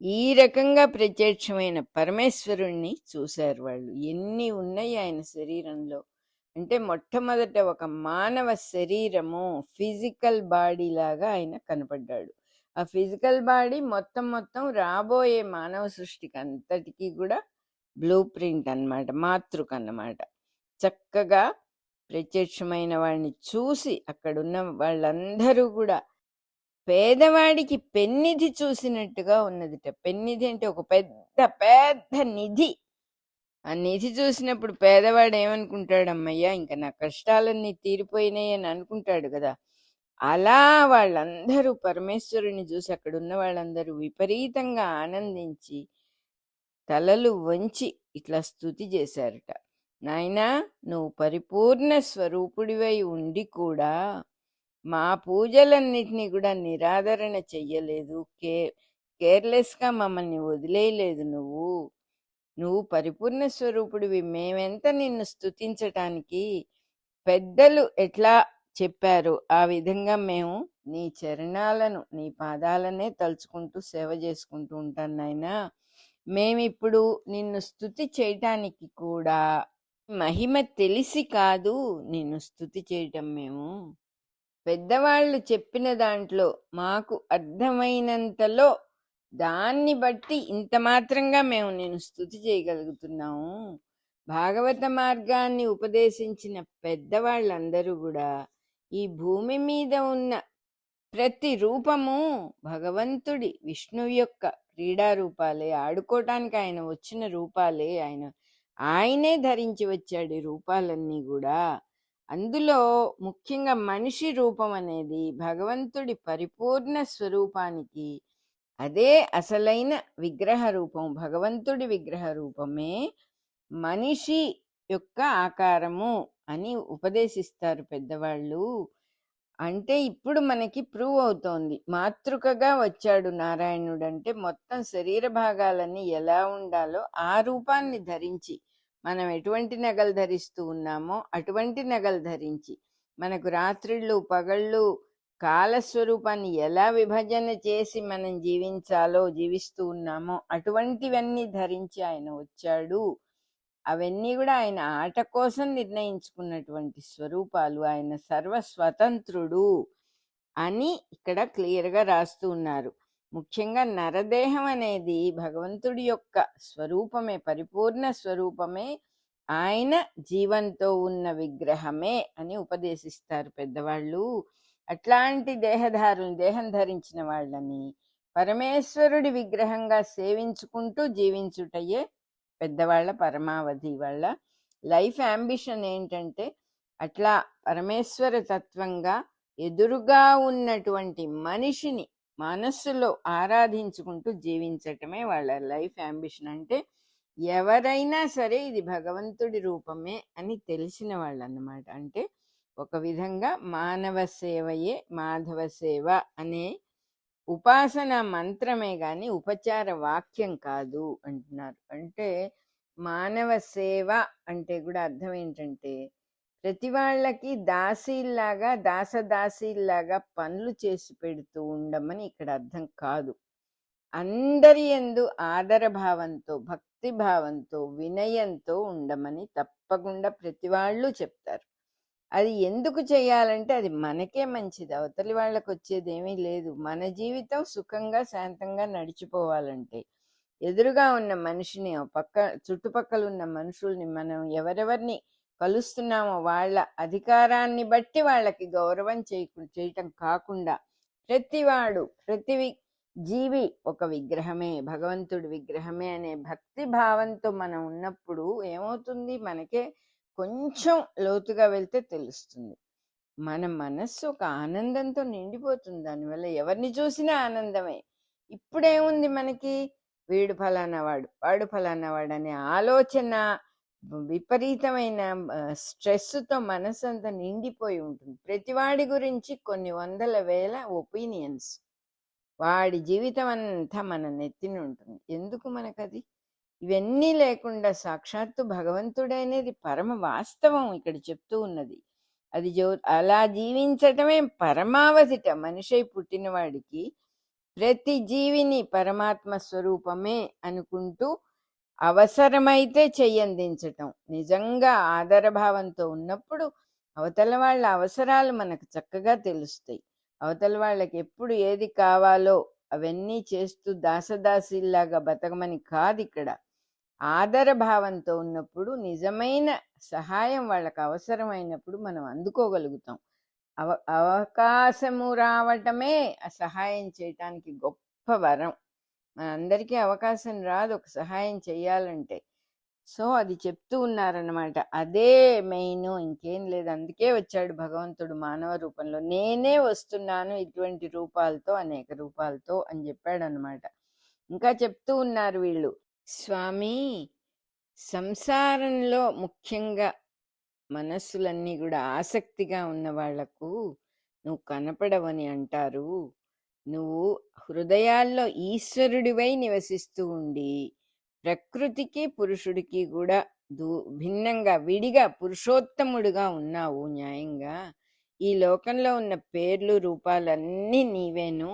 ఈ రకంగా ప్రత్యక్షమైన పరమేశ్వరుణ్ణి చూశారు వాళ్ళు. ఎన్ని ఉన్నాయి ఆయన శరీరంలో అంటే, మొట్టమొదట ఒక మానవ శరీరము, ఫిజికల్ బాడీ లాగా ఆయన కనపడ్డాడు. ఆ ఫిజికల్ బాడీ మొత్తం రాబోయే మానవ సృష్టికి అంతటికీ కూడా బ్లూ ప్రింట్ అన్నమాట, మాతృక అన్నమాట. చక్కగా ప్రత్యక్షమైన వాడిని చూసి అక్కడున్న వాళ్ళందరూ కూడా పేదవాడికి పెన్నిధి చూసినట్టుగా ఉన్నదిట. పెన్నిధి అంటే ఒక పెద్ద పెద్ద నిధి. ఆ నిధి చూసినప్పుడు పేదవాడు ఏమనుకుంటాడు? అమ్మయ్యా, ఇంకా నా కష్టాలన్నీ తీరిపోయినాయి అని అనుకుంటాడు కదా. అలా వాళ్ళందరూ పరమేశ్వరుని చూసి అక్కడున్న వాళ్ళందరూ విపరీతంగా ఆనందించి తలలు వంచి ఇట్లా స్తుతి చేశారట. నాయనా, నువ్వు పరిపూర్ణ స్వరూపుడివై ఉండి కూడా మా పూజలన్నిటినీ కూడా నిరాదరణ చెయ్యలేదు, కేర్లెస్గా మమ్మల్ని వదిలేయలేదు. నువ్వు పరిపూర్ణ స్వరూపుడివి. మేమెంత నిన్ను స్తుతించటానికి పెద్దలు ఎట్లా చెప్పారు ఆ విధంగా మేము నీ చరణాలను, నీ పాదాలనే తలుచుకుంటూ సేవ చేసుకుంటూ ఉంటాను నాయనా. మేమిప్పుడు నిన్ను స్తుతి చేయటానికి కూడా మహిమ తెలిసి కాదు నిన్ను స్తుతి చేయటం. మేము పెద్దవాళ్ళు చెప్పిన దాంట్లో మాకు అర్థమైనంతలో దాన్ని బట్టి ఇంత మాత్రంగా మేము నేను స్తుతి చేయగలుగుతున్నాము. భాగవత మార్గాన్ని ఉపదేశించిన పెద్దవాళ్ళందరూ కూడా ఈ భూమి మీద ఉన్న ప్రతి రూపము భగవంతుడి, విష్ణువు యొక్క క్రీడా రూపాలే, ఆడుకోవటానికి ఆయన వచ్చిన రూపాలే. ఆయనే ధరించి వచ్చాడు ఈ రూపాలన్నీ కూడా. అందులో ముఖ్యంగా మనిషి రూపం అనేది భగవంతుడి పరిపూర్ణ స్వరూపానికి అదే అసలైన విగ్రహ రూపం. భగవంతుడి విగ్రహ రూపమే మనిషి యొక్క ఆకారము అని ఉపదేశిస్తారు పెద్దవాళ్ళు. అంటే ఇప్పుడు మనకి ప్రూవ్ అవుతోంది. మాతృకగా వచ్చాడు నారాయణుడు అంటే మొత్తం శరీర భాగాలన్నీ ఎలా ఉండాలో ఆ రూపాన్ని ధరించి, మనం ఎటువంటి నగలు ధరిస్తూ ఉన్నామో అటువంటి నగలు ధరించి, మనకు రాత్రిళ్ళు పగళ్ళు కాలస్వరూపాన్ని ఎలా విభజన చేసి మనం జీవిస్తూ ఉన్నామో అటువంటివన్నీ ధరించి ఆయన వచ్చాడు. అవన్నీ కూడా ఆయన ఆట కోసం నిర్ణయించుకున్నటువంటి స్వరూపాలు. ఆయన సర్వస్వతంత్రుడు అని ఇక్కడ క్లియర్గా రాస్తూ ఉన్నారు. ముఖ్యంగా నరదేహం అనేది భగవంతుడి యొక్క స్వరూపమే, పరిపూర్ణ స్వరూపమే, ఆయన జీవంతో ఉన్న విగ్రహమే అని ఉపదేశిస్తారు పెద్దవాళ్ళు. అట్లాంటి దేహం ధరించిన వాళ్ళని పరమేశ్వరుడి విగ్రహంగా సేవించుకుంటూ జీవించుటయే పెద్దవాళ్ళ పరమావధి. వాళ్ళ లైఫ్ అంబిషన్ ఏంటంటే అట్లా పరమేశ్వర తత్వంగా ఎదురుగా ఉన్నటువంటి మనిషిని మనస్సులో ఆరాధించుకుంటూ జీవించటమే వాళ్ళ లైఫ్ అంబిషన్. అంటే ఎవరైనా సరే ఇది భగవంతుడి రూపమే అని తెలిసిన వాళ్ళు అన్నమాట. అంటే ఒక విధంగా మానవ సేవయే మాధవ సేవ అనే ఉపాసన మంత్రమే గాని ఉపచార వాక్యం కాదు అంటున్నారు. అంటే మానవ సేవ అంటే కూడా అర్థం ఏంటంటే ప్రతి వాళ్ళకి దాసీల్లాగా దాసదాసీల్లాగా పనులు చేసి పెడుతూ ఉండమని ఇక్కడ అర్థం కాదు. అందరి యందు ఆదర భావంతో, భక్తి భావంతో, వినయంతో ఉండమని తప్పకుండా ప్రతి వాళ్ళు చెప్తారు. అది ఎందుకు చేయాలంటే అది మనకే మంచిది. అవతలి వాళ్ళకొచ్చేదేమీ లేదు. మన జీవితం సుఖంగా, శాంతంగా నడిచిపోవాలంటే. ఎదురుగా ఉన్న మనిషిని, ఓ పక్క చుట్టుపక్కల ఉన్న మనుషుల్ని మనం ఎవరెవరిని కలుస్తున్నామో వాళ్ళ అధికారాన్ని బట్టి వాళ్ళకి గౌరవం చేయటం కాకుండా, ప్రతివాడు, జీవి ఒక విగ్రహమే, భగవంతుడి విగ్రహమే అనే భక్తి భావంతో మనం ఉన్నప్పుడు ఏమవుతుంది? మనకే కొంచెం లోతుగా వెళ్తే తెలుస్తుంది. మన మనస్సు ఒక ఆనందంతో నిండిపోతుంది దానివల్ల. ఎవరిని చూసినా ఆనందమే. ఇప్పుడేముంది మనకి? వీడు ఫలానా వాడు, వాడు ఫలానా వాడు అనే ఆలోచన విపరీతమైన స్ట్రెస్‌తో మనసంతా నిండిపోయి ఉంటుంది. ప్రతివాడి గురించి కొన్ని వందల వేల ఒపీనియన్స్. వాడి జీవితం అంతా మన నెత్తిన ఉంటుంది. ఎందుకు మనకది? ఇవన్నీ లేకుండా సాక్షాత్తు భగవంతుడనేది పరమ వాస్తవం ఇక్కడ చెప్తూ ఉన్నది. అది అలా జీవించటమే పరమావధిట. మనిషై పుట్టినవాడికి ప్రతి జీవిని పరమాత్మ స్వరూపమే అనుకుంటూ అవసరమైతే చెయ్యందించటం. నిజంగా ఆదరభావంతో ఉన్నప్పుడు అవతల వాళ్ళ అవసరాలు మనకు చక్కగా తెలుస్తాయి. అవతల వాళ్ళకి ఎప్పుడు ఏది కావాలో అవన్నీ చేస్తూ దాసదాసీల్లాగా బతకమని కాదు ఇక్కడ. ఆదర భావంతో ఉన్నప్పుడు నిజమైన సహాయం వాళ్ళకి అవసరమైనప్పుడు మనం అందుకోగలుగుతాం. అవకాశము రావటమే ఆ సహాయం చేయటానికి గొప్ప వరం. మనందరికీ అవకాశం రాదు ఒక సహాయం చెయ్యాలంటే. సో అది చెప్తూ ఉన్నారన్నమాట. అదే మెయిన్, ఇంకేం లేదు. అందుకే వచ్చాడు భగవంతుడు మానవ రూపంలో. నేనే వస్తున్నాను ఇటువంటి రూపాలతో, అనేక రూపాలతో అని చెప్పాడనమాట. ఇంకా చెప్తూ ఉన్నారు వీళ్ళు, స్వామి సంసారంలో ముఖ్యంగా మనస్సులన్నీ కూడా ఆసక్తిగా ఉన్న వాళ్లకు నువ్వు కనపడవని అంటారు. నువ్వు హృదయాల్లో ఈశ్వరుడివై నివసిస్తూ ఉండి ప్రకృతికి పురుషుడికి కూడా భిన్నంగా విడిగా పురుషోత్తముడుగా ఉన్నావు న్యాయంగా. ఈ లోకంలో ఉన్న పేర్లు రూపాలన్నీ నీవేను.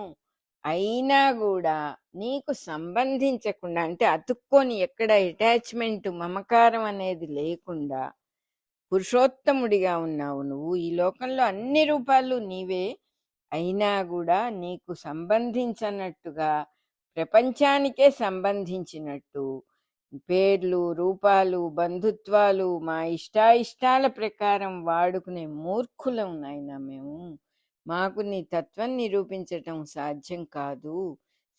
అయినా కూడా నీకు సంబంధించకుండా, అంటే అతుక్కొని ఎక్కడ అటాచ్మెంట్ మమకారం అనేది లేకుండా పురుషోత్తముడిగా ఉన్నావు నువ్వు. ఈ లోకంలో అన్ని రూపాలు నీవే. అయినా కూడా నీకు సంబంధించినట్టుగా ప్రపంచానికే సంబంధించినట్టు పేర్లు రూపాలు బంధుత్వాలు మా ఇష్టాయిష్టాల ప్రకారం వాడుకునే మూర్ఖులం నాయనా మేము. మాకు నీ తత్వం నిరూపించటం సాధ్యం కాదు.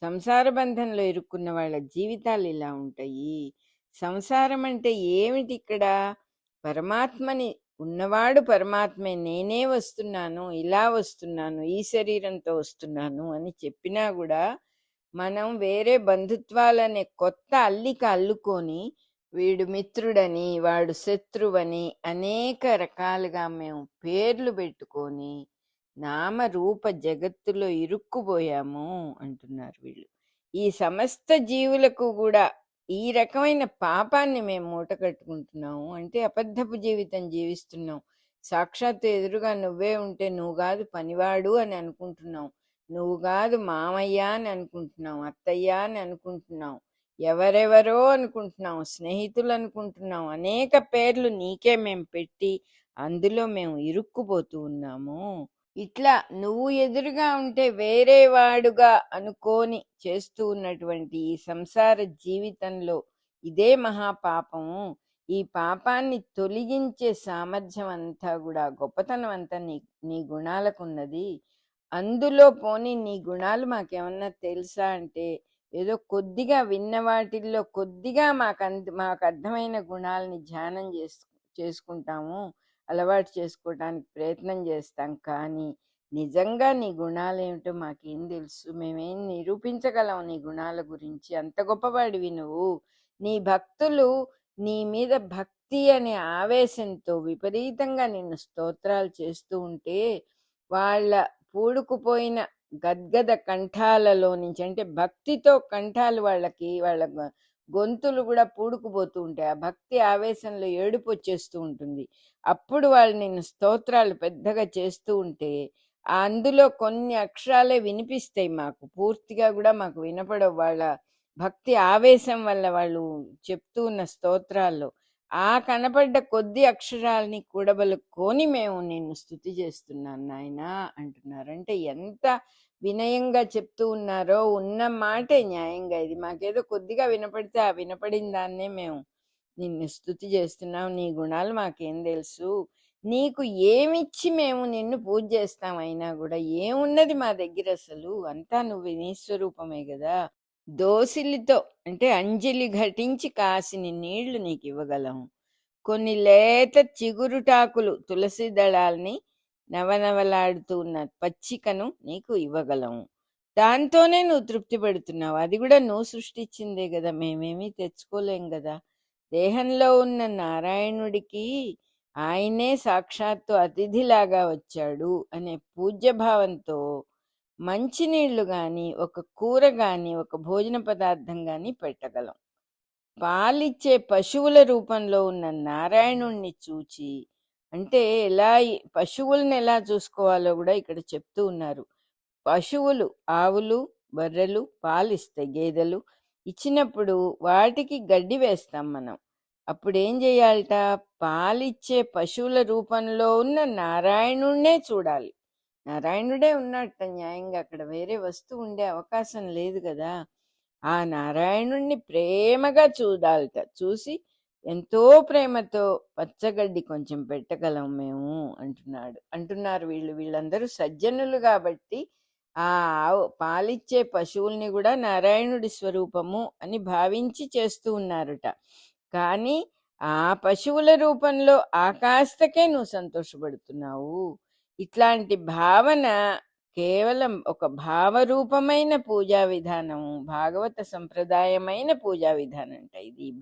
సంసార బంధంలో ఇరుక్కున్న వాళ్ళ జీవితాలు ఇలా ఉంటాయి. సంసారం అంటే ఏమిటి ఇక్కడ? పరమాత్మని ఉన్నవాడు పరమాత్మే. నేనే వస్తున్నాను, ఇలా వస్తున్నాను, ఈ శరీరంతో వస్తున్నాను అని చెప్పినా కూడా మనం వేరే బంధుత్వాలనే కొత్త అల్లిక అల్లుకొని వీడు మిత్రుడని వాడు శత్రువని అనేక రకాలుగా మేము పేర్లు పెట్టుకొని నామరూప జగత్తులో ఇరుక్కుపోయాము అంటున్నారు వీళ్ళు. ఈ సమస్త జీవులకు కూడా ఈ రకమైన పాపాన్ని మేము మూట కట్టుకుంటున్నాము. అంటే అబద్ధపు జీవితం జీవిస్తున్నాం. సాక్షాత్తు ఎదురుగా నువ్వే ఉంటే నువ్వు కాదు పనివాడు అని అనుకుంటున్నాం, నువ్వు కాదు మామయ్య అని అనుకుంటున్నాం, అత్తయ్య అని అనుకుంటున్నాం, ఎవరెవరో అనుకుంటున్నాం, స్నేహితులు అనుకుంటున్నాం. అనేక పేర్లు నీకే మేము పెట్టి అందులో మేము ఇరుక్కుపోతూ ఉన్నాము. ఇట్లా నువ్వు ఎదురుగా ఉంటే వేరే వాడుగా అనుకోని చేస్తూ ఉన్నటువంటి ఈ సంసార జీవితంలో ఇదే మహాపాపము. ఈ పాపాన్ని తొలగించే సామర్థ్యం అంతా కూడా, గొప్పతనం అంతా నీ గుణాలకు ఉన్నది. అందులో పోని నీ గుణాలు మాకేమన్నా తెలుసా అంటే ఏదో కొద్దిగా విన్న వాటిల్లో కొద్దిగా మాకు అర్థమైన గుణాలని ధ్యానం చేసుకుంటాము, అలవాటు చేసుకోవడానికి ప్రయత్నం చేస్తాం. కానీ నిజంగా నీ గుణాలేమిటో మాకేం తెలుసు? మేమేం నిరూపించగలం నీ గుణాల గురించి? అంత గొప్పవాడివి నువ్వు. నీ భక్తులు నీ మీద భక్తి అనే ఆవేశంతో విపరీతంగా నిన్ను స్తోత్రాలు చేస్తూ ఉంటే వాళ్ళ పూడుకుపోయిన గద్గద కంఠాలలో నుంచి, అంటే భక్తితో కంఠాలు వాళ్ళ గొంతులు కూడా పూడుకుపోతూ ఉంటాయి. ఆ భక్తి ఆవేశంలో ఏడుపు వచ్చేస్తూ ఉంటుంది. అప్పుడు వాళ్ళు నిన్ను స్తోత్రాలు పెద్దగా చేస్తూ ఉంటే అందులో కొన్ని అక్షరాలే వినిపిస్తాయి మాకు. పూర్తిగా కూడా మాకు వినపడవు. వాళ్ళ భక్తి ఆవేశం వల్ల వాళ్ళు చెప్తూ ఉన్న స్తోత్రాల్లో ఆ కనపడ్డ కొద్ది అక్షరాల్ని కూడబలుక్కొని మేము నిన్ను స్తుతి చేస్తున్నాను నాయనా అంటున్నారు. అంటే ఎంత వినయంగా చెప్తూ ఉన్నారో, ఉన్న మాటే న్యాయంగా. ఇది మాకేదో కొద్దిగా వినపడితే ఆ వినపడిన దాన్నే మేము నిన్ను స్తుతి చేస్తున్నాం. నీ గుణాలు మాకేం తెలుసు, నీకు ఏమిచ్చి మేము నిన్ను పూజ చేస్తాం. అయినా కూడా ఏమున్నది మా దగ్గర అసలు, అంతా నువ్వు నీ స్వరూపమే కదా. దోసిలితో అంటే అంజలి ఘటించి కాసిని నీళ్లు నీకు ఇవ్వగలం. కొన్ని లేత చిగురుటాకులు తులసి దళాల్ని నవనవలాడుతూ ఉన్న పచ్చికను నీకు ఇవ్వగలం. దాంతోనే నువ్వు తృప్తి పెడుతున్నావు. అది కూడా నువ్వు సృష్టించిందే కదా, మేమేమీ తెచ్చుకోలేం కదా. దేహంలో ఉన్న నారాయణుడికి ఆయనే సాక్షాత్తు అతిథిలాగా వచ్చాడు అనే పూజ్యభావంతో మంచినీళ్లు గాని, ఒక కూర గాని, ఒక భోజన పదార్థం గాని పెట్టగలం. పాలిచ్చే పశువుల రూపంలో ఉన్న నారాయణుణ్ణి చూచి, అంటే ఎలా పశువుల్ని ఎలా చూసుకోవాలో కూడా ఇక్కడ చెప్తూ ఉన్నారు. పశువులు, ఆవులు, బర్రెలు పాలిస్తాయి, గేదెలు ఇచ్చినప్పుడు వాటికి గడ్డి వేస్తాం మనం. అప్పుడు ఏం చేయాలట? పాలిచ్చే పశువుల రూపంలో ఉన్న నారాయణుణ్ణే చూడాలి. నారాయణుడే ఉన్నట్ట న్యాయంగా, అక్కడ వేరే వస్తువు ఉండే అవకాశం లేదు కదా. ఆ నారాయణుణ్ణి ప్రేమగా చూడాలట. చూసి ఎంతో ప్రేమతో పచ్చగడ్డి కొంచెం పెట్టగలం మేము అంటున్నారు వీళ్ళందరూ సజ్జనులు కాబట్టి ఆ పాలిచ్చే పశువుల్ని కూడా నారాయణుడి స్వరూపము అని భావించి చేస్తూ ఉన్నారట. కానీ ఆ పశువుల రూపంలో ఆకాస్తకే నువ్వు సంతోషపడుతున్నావు. ఇట్లాంటి భావన కేవలం ఒక భావరూపమైన పూజా విధానం, భాగవత సంప్రదాయమైన పూజా విధానం అంట ఇది.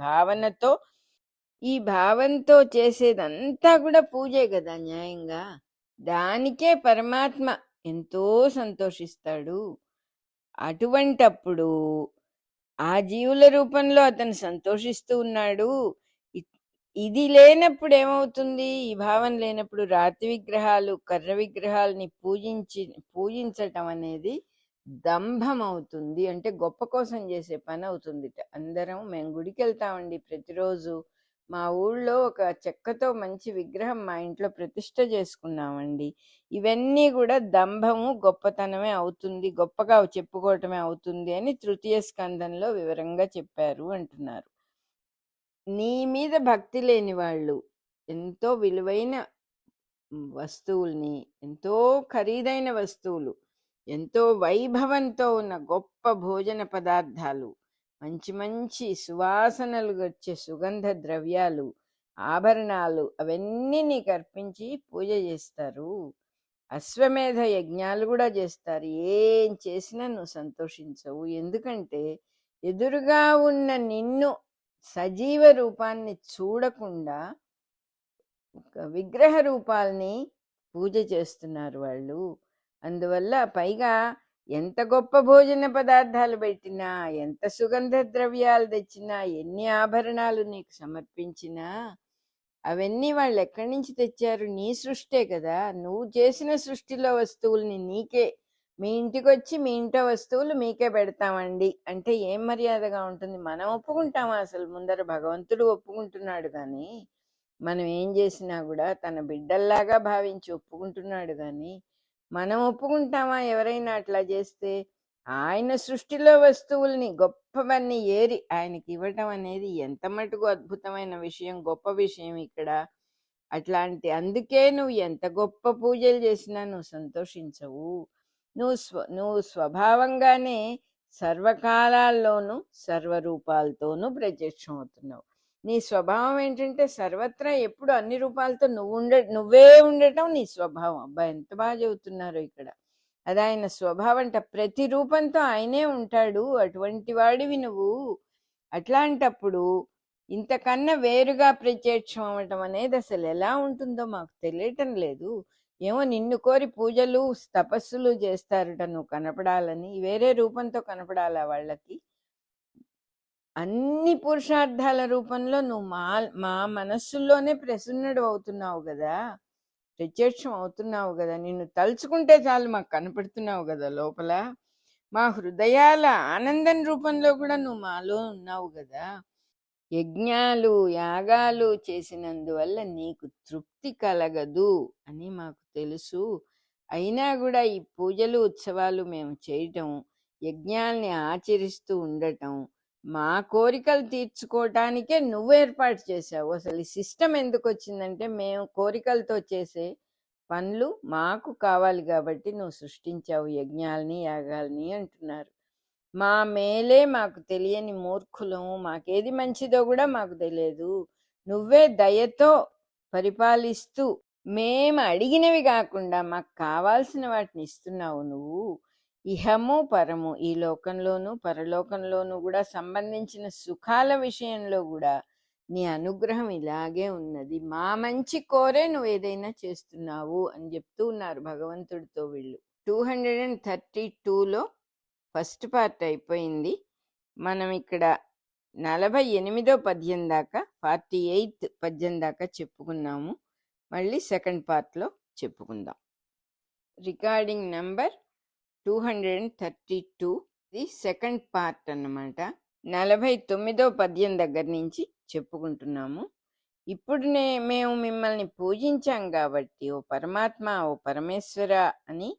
ఈ భావంతో చేసేదంతా కూడా పూజే కదా న్యాయంగా. దానికే పరమాత్మ ఎంతో సంతోషిస్తాడు. అటువంటప్పుడు ఆ జీవుల రూపంలో అతను సంతోషిస్తూ ఉన్నాడు. ఇ- ఇది లేనప్పుడు ఏమవుతుంది? ఈ భావం లేనప్పుడు రాతి విగ్రహాలు, కర్ర విగ్రహాలని పూజించటం అనేది దంభం అవుతుంది. అంటే గొప్ప కోసం చేసే పని అవుతుందిట. అందరం మేము గుడికి వెళ్తామండి ప్రతిరోజు. మా ఊళ్ళో ఒక చెక్కతో మంచి విగ్రహం మా ఇంట్లో ప్రతిష్ఠ చేసుకున్నామండి. ఇవన్నీ కూడా దంభము, గొప్పతనమే అవుతుంది, గొప్పగా చెప్పుకోవటమే అవుతుంది అని తృతీయ స్కందంలో వివరంగా చెప్పారు అంటున్నారు. నీ మీద భక్తి లేని వాళ్ళు ఎంతో విలువైన వస్తువుల్ని, ఎంతో ఖరీదైన వస్తువులు, ఎంతో వైభవంతో ఉన్న గొప్ప భోజన పదార్థాలు, మంచి మంచి సువాసనలు వచ్చే సుగంధ ద్రవ్యాలు, ఆభరణాలు అవన్నీ నీకు అర్పించి పూజ చేస్తారు. అశ్వమేధ యజ్ఞాలు కూడా చేస్తారు. ఏం చేసినా నువ్వు సంతోషించవు. ఎందుకంటే ఎదురుగా ఉన్న నిన్ను సజీవ రూపాన్ని చూడకుండా ఒక విగ్రహ రూపాల్ని పూజ చేస్తున్నారు వాళ్ళు. అందువల్ల పైగా ఎంత గొప్ప భోజన పదార్థాలు పెట్టినా, ఎంత సుగంధ ద్రవ్యాలు తెచ్చినా, ఎన్ని ఆభరణాలు నీకు సమర్పించినా అవన్నీ వాళ్ళు ఎక్కడి నుంచి తెచ్చారు? నీ సృష్టే కదా. నువ్వు చేసిన సృష్టిలో వస్తువుల్ని నీకే, మీ ఇంటికి వచ్చి మీ ఇంట్లో వస్తువులు మీకే పెడతామండి అంటే ఏం మర్యాదగా ఉంటుంది? మనం ఒప్పుకుంటామా అసలు? ముందర భగవంతుడు ఒప్పుకుంటున్నాడు కానీ, మనం ఏం చేసినా కూడా తన బిడ్డల్లాగా భావించి ఒప్పుకుంటున్నాడు కానీ, మనం ఒప్పుకుంటామా ఎవరైనా అట్లా చేస్తే? ఆయన సృష్టిలో వస్తువుల్ని గొప్పవన్నీ ఏరి ఆయనకి ఇవ్వటం అనేది ఎంత మటుకు అద్భుతమైన విషయం, గొప్ప విషయం ఇక్కడ. అందుకే నువ్వు ఎంత గొప్ప పూజలు చేసినా నువ్వు సంతోషించవు. నువ్వు స్వభావంగానే సర్వకాలాల్లోనూ సర్వరూపాలతోనూ ప్రత్యక్షం అవుతున్నావు. నీ స్వభావం ఏంటంటే సర్వత్రా ఎప్పుడు అన్ని రూపాలతో నువ్వే ఉండటం నీ స్వభావం. అబ్బా ఎంత బాగా చెబుతున్నారు ఇక్కడ. అది ఆయన స్వభావం అంట. ప్రతి రూపంతో ఆయనే ఉంటాడు. అటువంటి వాడివి నువ్వు. అట్లాంటప్పుడు ఇంతకన్నా వేరుగా ప్రత్యక్షం అవ్వటం అనేది అసలు ఎలా ఉంటుందో మాకు తెలియటం లేదు. ఏమో నిన్ను కోరి పూజలు తపస్సులు చేస్తారట నువ్వు కనపడాలని. వేరే రూపంతో కనపడాలా వాళ్ళకి? అన్ని పురుషార్థాల రూపంలో నువ్వు మా మా మనస్సుల్లోనే ప్రసన్నుడు అవుతున్నావు కదా, ప్రత్యక్షం అవుతున్నావు కదా. నిన్ను తలుచుకుంటే చాలు మాకు కనపడుతున్నావు కదా లోపల. మా హృదయాల ఆనందం రూపంలో కూడా నువ్వు మాలో ఉన్నావు కదా. యజ్ఞాలు యాగాలు చేసినందువల్ల నీకు తృప్తి కలగదు అని మాకు తెలుసు. అయినా కూడా ఈ పూజలు ఉత్సవాలు మేము చేయటం, యజ్ఞాల్ని ఆచరిస్తూ ఉండటం, మా కోరికలు తీర్చుకోవటానికే నువ్వు ఏర్పాటు చేశావు. అసలు ఈ సిస్టమ్ ఎందుకు వచ్చిందంటే, మేము కోరికలతో చేసే పనులు మాకు కావాలి కాబట్టి నువ్వు సృష్టించావు యజ్ఞాల్ని యాగాల్ని అంటున్నారు. మా మేలే మాకు తెలియని మూర్ఖులం, మాకేది మంచిదో కూడా మాకు తెలియదు. నువ్వే దయతో పరిపాలిస్తూ మేము అడిగినవి కాకుండా మాకు కావాల్సిన వాటిని ఇస్తున్నావు నువ్వు. ఇహము పరము, ఈ లోకంలోను పరలోకంలోనూ కూడా సంబంధించిన సుఖాల విషయంలో కూడా నీ అనుగ్రహం ఇలాగే ఉన్నది. మా మంచి కోరే నువ్వు ఏదైనా చేస్తున్నావు అని చెప్తూ ఉన్నారు భగవంతుడితో వీళ్ళు. 232లో ఫస్ట్ పార్ట్ అయిపోయింది. మనం ఇక్కడ 48వ పద్యం దాకా 48th పద్యం దాకా చెప్పుకున్నాము. మళ్ళీ సెకండ్ పార్ట్లో చెప్పుకుందాం. రికార్డింగ్ నెంబర్ 232, ఇది సెకండ్ పార్ట్ అన్నమాట. 49వ పద్యం దగ్గర నుంచి చెప్పుకుంటున్నాము. ఇప్పుడు మేము మిమ్మల్ని పూజించాం కాబట్టి ఓ పరమాత్మ, ఓ పరమేశ్వర అని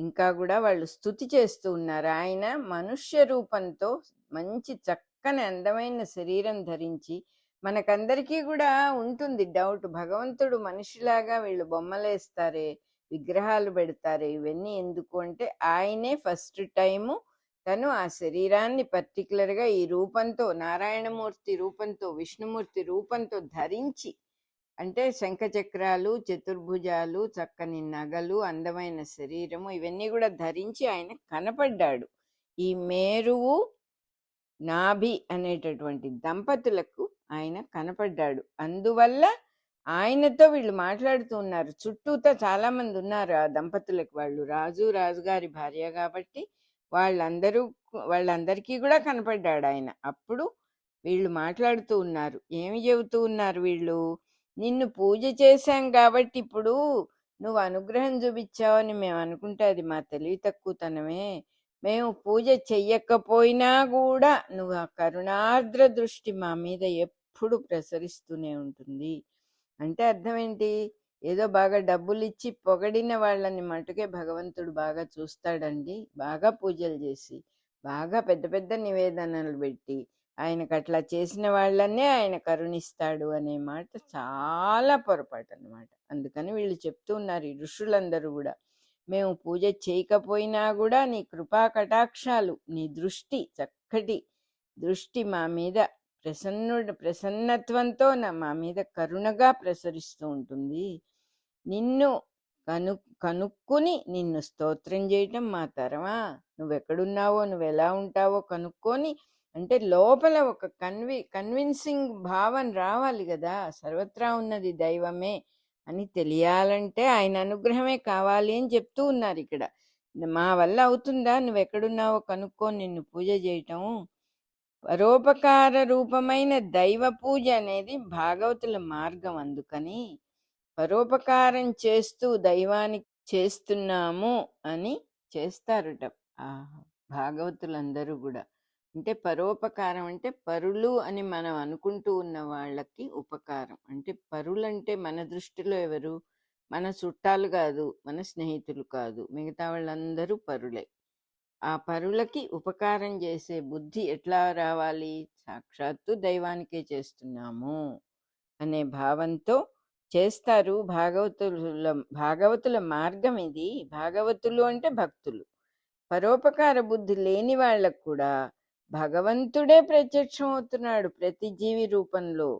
ఇంకా కూడా వాళ్ళు స్తుతి చేస్తూ ఉన్నారు. ఆయన మనుష్య రూపంతో మంచి చక్కని అందమైన శరీరం ధరించి, మనకందరికీ కూడా ఉంటుంది డౌట్, భగవంతుడు మనిషిలాగా వీళ్ళు బొమ్మలేస్తారే, విగ్రహాలు పెడతారే, ఇవన్నీ ఎందుకు అంటే, ఆయనే ఫస్ట్ టైము తను ఆ శరీరాన్ని పర్టికులర్గా ఈ రూపంతో, నారాయణమూర్తి రూపంతో, విష్ణుమూర్తి రూపంతో ధరించి, అంటే శంఖచక్రాలు, చతుర్భుజాలు, చక్కని నగలు, అందమైన శరీరము, ఇవన్నీ కూడా ధరించి ఆయన కనపడ్డాడు. ఈ మేరువు నాభి అనేటటువంటి దంపతులకు ఆయన కనపడ్డాడు. అందువల్ల ఆయనతో వీళ్ళు మాట్లాడుతూ ఉన్నారు. చుట్టూతో చాలా మంది ఉన్నారు ఆ దంపతులకు. వాళ్ళు రాజుగారి భార్య కాబట్టి వాళ్ళందరికీ కూడా కనపడ్డాడు ఆయన. అప్పుడు వీళ్ళు మాట్లాడుతూ ఉన్నారు. ఏమి చెబుతూ ఉన్నారు వీళ్ళు? నిన్ను పూజ చేశాం కాబట్టి ఇప్పుడు నువ్వు అనుగ్రహం చూపించావని మేము అనుకుంటే అది మా తెలివి తక్కువతనమే. మేము పూజ చెయ్యకపోయినా కూడా నువ్వు ఆ కరుణార్ద్ర దృష్టి మా మీద ఎప్పుడు ప్రసరిస్తూనే ఉంటుంది. అంటే అర్థం ఏంటి? ఏదో బాగా డబ్బులు ఇచ్చి పొగడిన వాళ్ళని మటుకే భగవంతుడు బాగా చూస్తాడండి. బాగా పూజలు చేసి, బాగా పెద్ద పెద్ద నివేదనలు పెట్టి, ఆయనకు అట్లా చేసిన వాళ్ళనే ఆయన కరుణిస్తాడు అనే మాట చాలా పొరపాటు అన్నమాట. అందుకని వీళ్ళు చెప్తూ ఉన్నారు, ఈ ఋషులందరూ కూడా, మేము పూజ చేయకపోయినా కూడా నీ కృపా కటాక్షాలు, నీ దృష్టి, చక్కటి దృష్టి మా మీద ప్రసన్నత్వంతో మా మీద కరుణగా ప్రసరిస్తూ ఉంటుంది. నిన్ను కనుక్కుని నిన్ను స్తోత్రం చేయటం మా తరమా? నువ్వెక్కడున్నావో, నువ్వెలా ఉంటావో కనుక్కొని, అంటే లోపల ఒక కన్విన్సింగ్ భావన రావాలి కదా, సర్వత్రా ఉన్నది దైవమే అని తెలియాలంటే ఆయన అనుగ్రహమే కావాలి అని చెప్తూ ఉన్నారు ఇక్కడ. మా వల్ల అవుతుందా నువ్వెక్కడున్నావో కనుక్కొని నిన్ను పూజ చేయటం? పరోపకార రూపమైన దైవ పూజ అనేది భాగవతుల మార్గం. అందుకని పరోపకారం చేస్తూ దైవానికి చేస్తున్నాము అని చేస్తారట ఆ భాగవతులందరూ కూడా. అంటే పరోపకారం అంటే పరులు అని మనం అనుకుంటూ ఉన్న వాళ్ళకి ఉపకారం. అంటే పరులంటే మన దృష్టిలో ఎవరు? మన చుట్టాలు కాదు, మన స్నేహితులు కాదు, మిగతా వాళ్ళందరూ పరులే. ఆ పరులకి ఉపకారం చేసే బుద్ధి ఎట్లా రావాలి? సాక్షాత్తు దైవానికే చేస్తున్నాము అనే భావంతో చేస్తారు. భాగవతుల మార్గం ఇది. భాగవతులు అంటే భక్తులు. పరోపకార బుద్ధి లేని వాళ్ళకు కూడా భగవంతుడే ప్రత్యక్షం అవుతున్నాడు ప్రతి జీవి రూపంలో.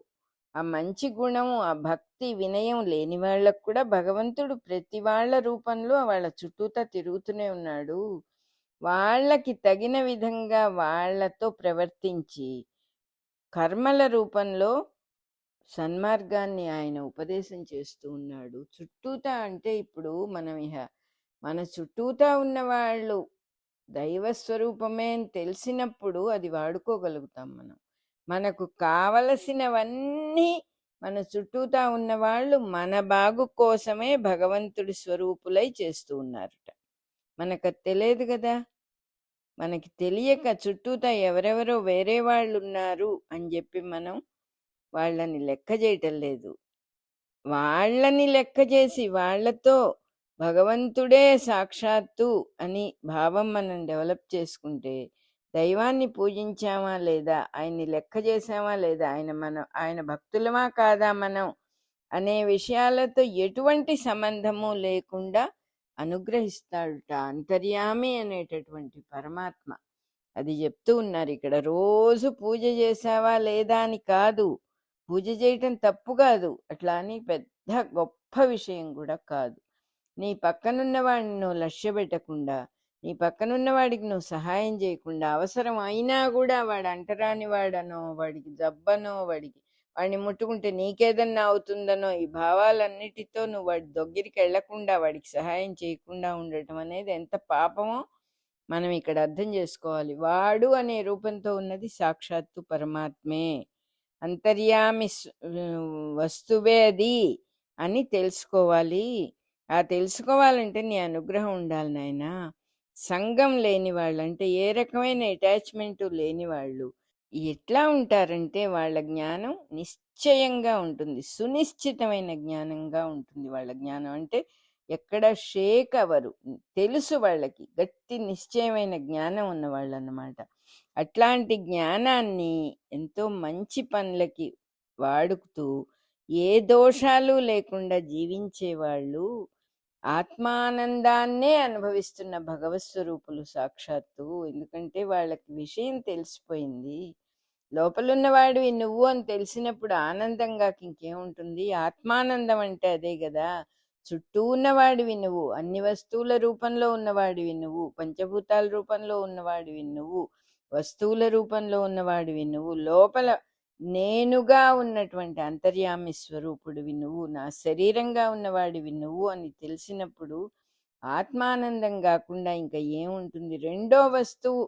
ఆ మంచి గుణం, ఆ భక్తి వినయం లేని వాళ్ళకు కూడా భగవంతుడు ప్రతి వాళ్ళ రూపంలో వాళ్ళ చుట్టూతా తిరుగుతూనే ఉన్నాడు. వాళ్ళకి తగిన విధంగా వాళ్ళతో ప్రవర్తించి కర్మల రూపంలో సన్మార్గాన్ని ఆయన ఉపదేశం చేస్తూ ఉన్నాడు. చుట్టూతా అంటే ఇప్పుడు మనం మన చుట్టూతా ఉన్న వాళ్ళు దైవ స్వరూపమే అని తెలిసినప్పుడు అది వాడుకోగలుగుతాం మనం. మనకు కావలసినవన్నీ మన చుట్టూతా ఉన్నవాళ్ళు మన బాగు కోసమే భగవంతుడి స్వరూపులై చేస్తూ ఉన్నారట. మనకది తెలియదు గదా! మనకి తెలియక చుట్టూతా ఎవరెవరో వేరే వాళ్ళున్నారు అని జెప్పి మనం వాళ్ళని లెక్క జేయటం లేదు. వాళ్ళని లెక్క చేసి వాళ్ళతో భగవంతుడే సాక్షాత్తు అని భావం మనం డెవలప్ చేసుకుంటే దైవాన్ని పూజించామా లేదా, ఆయన్ని లెక్క చేసామా లేదా, ఆయన భక్తులమా కాదా మనం అనే విషయాలతో ఎటువంటి సంబంధము లేకుండా అనుగ్రహిస్తాడుట అంతర్యామి అనేటటువంటి పరమాత్మ. అది చెప్తూ ఉన్నారు ఇక్కడ. రోజు పూజ చేసావా లేదా అని కాదు, పూజ చేయటం తప్పు కాదు, అట్లా అని పెద్ద గొప్ప విషయం కూడా కాదు. నీ పక్కనున్న వాడిని నువ్వు లక్ష్య పెట్టకుండా, నీ పక్కనున్న వాడికి నువ్వు సహాయం చేయకుండా, అవసరం అయినా కూడా వాడు అంటరాని వాడనో, వాడికి జబ్బనో, వాడిని ముట్టుకుంటే నీకేదన్నా అవుతుందనో ఈ భావాలన్నిటితో నువ్వు వాడి దగ్గరికి వెళ్లకుండా, వాడికి సహాయం చేయకుండా ఉండటం అనేది ఎంత పాపమో మనం ఇక్కడ అర్థం చేసుకోవాలి. వాడు అనే రూపంతో ఉన్నది సాక్షాత్తు పరమాత్మే, అంతర్యామి వస్తువే అది అని తెలుసుకోవాలి. ఆ తెలుసుకోవాలంటే నీ అనుగ్రహం ఉండాలి నాయనా. సంఘం లేని వాళ్ళు, అంటే ఏ రకమైన అటాచ్మెంట్ లేని వాళ్ళు ఎట్లా ఉంటారంటే వాళ్ళ జ్ఞానం నిశ్చయంగా ఉంటుంది, సునిశ్చితమైన జ్ఞానంగా ఉంటుంది. వాళ్ళ జ్ఞానం అంటే ఎక్కడ షేక్ అవరు, తెలుసు, వాళ్ళకి గట్టి నిశ్చయమైన జ్ఞానం ఉన్నవాళ్ళు అన్నమాట. అట్లాంటి జ్ఞానాన్ని ఎంతో మంచి పనులకి వాడుతూ ఏ దోషాలు లేకుండా జీవించేవాళ్ళు ఆత్మానందాన్నే అనుభవిస్తున్న భగవత్ స్వరూపులు సాక్షాత్తు. ఎందుకంటే వాళ్ళకి విషయం తెలిసిపోయింది. లోపలున్నవాడివి నువ్వు అని తెలిసినప్పుడు ఆనందంగా ఇంకేముంటుంది? ఆత్మానందం అంటే అదే కదా. చుట్టూ ఉన్నవాడివి నువ్వు, అన్ని వస్తువుల రూపంలో ఉన్నవాడివి నువ్వు, పంచభూతాల రూపంలో ఉన్నవాడివి నువ్వు, వస్తువుల రూపంలో ఉన్నవాడివి నువ్వు, లోపల నేనుగా ఉన్నటువంటి అంతర్యామి స్వరూపుడివి నువ్వు, నా శరీరంగా ఉన్నవాడివి నువ్వు అని తెలిసినప్పుడు ఆత్మానందం కాకుండా ఇంకా ఏముంటుంది? రెండో వస్తువు,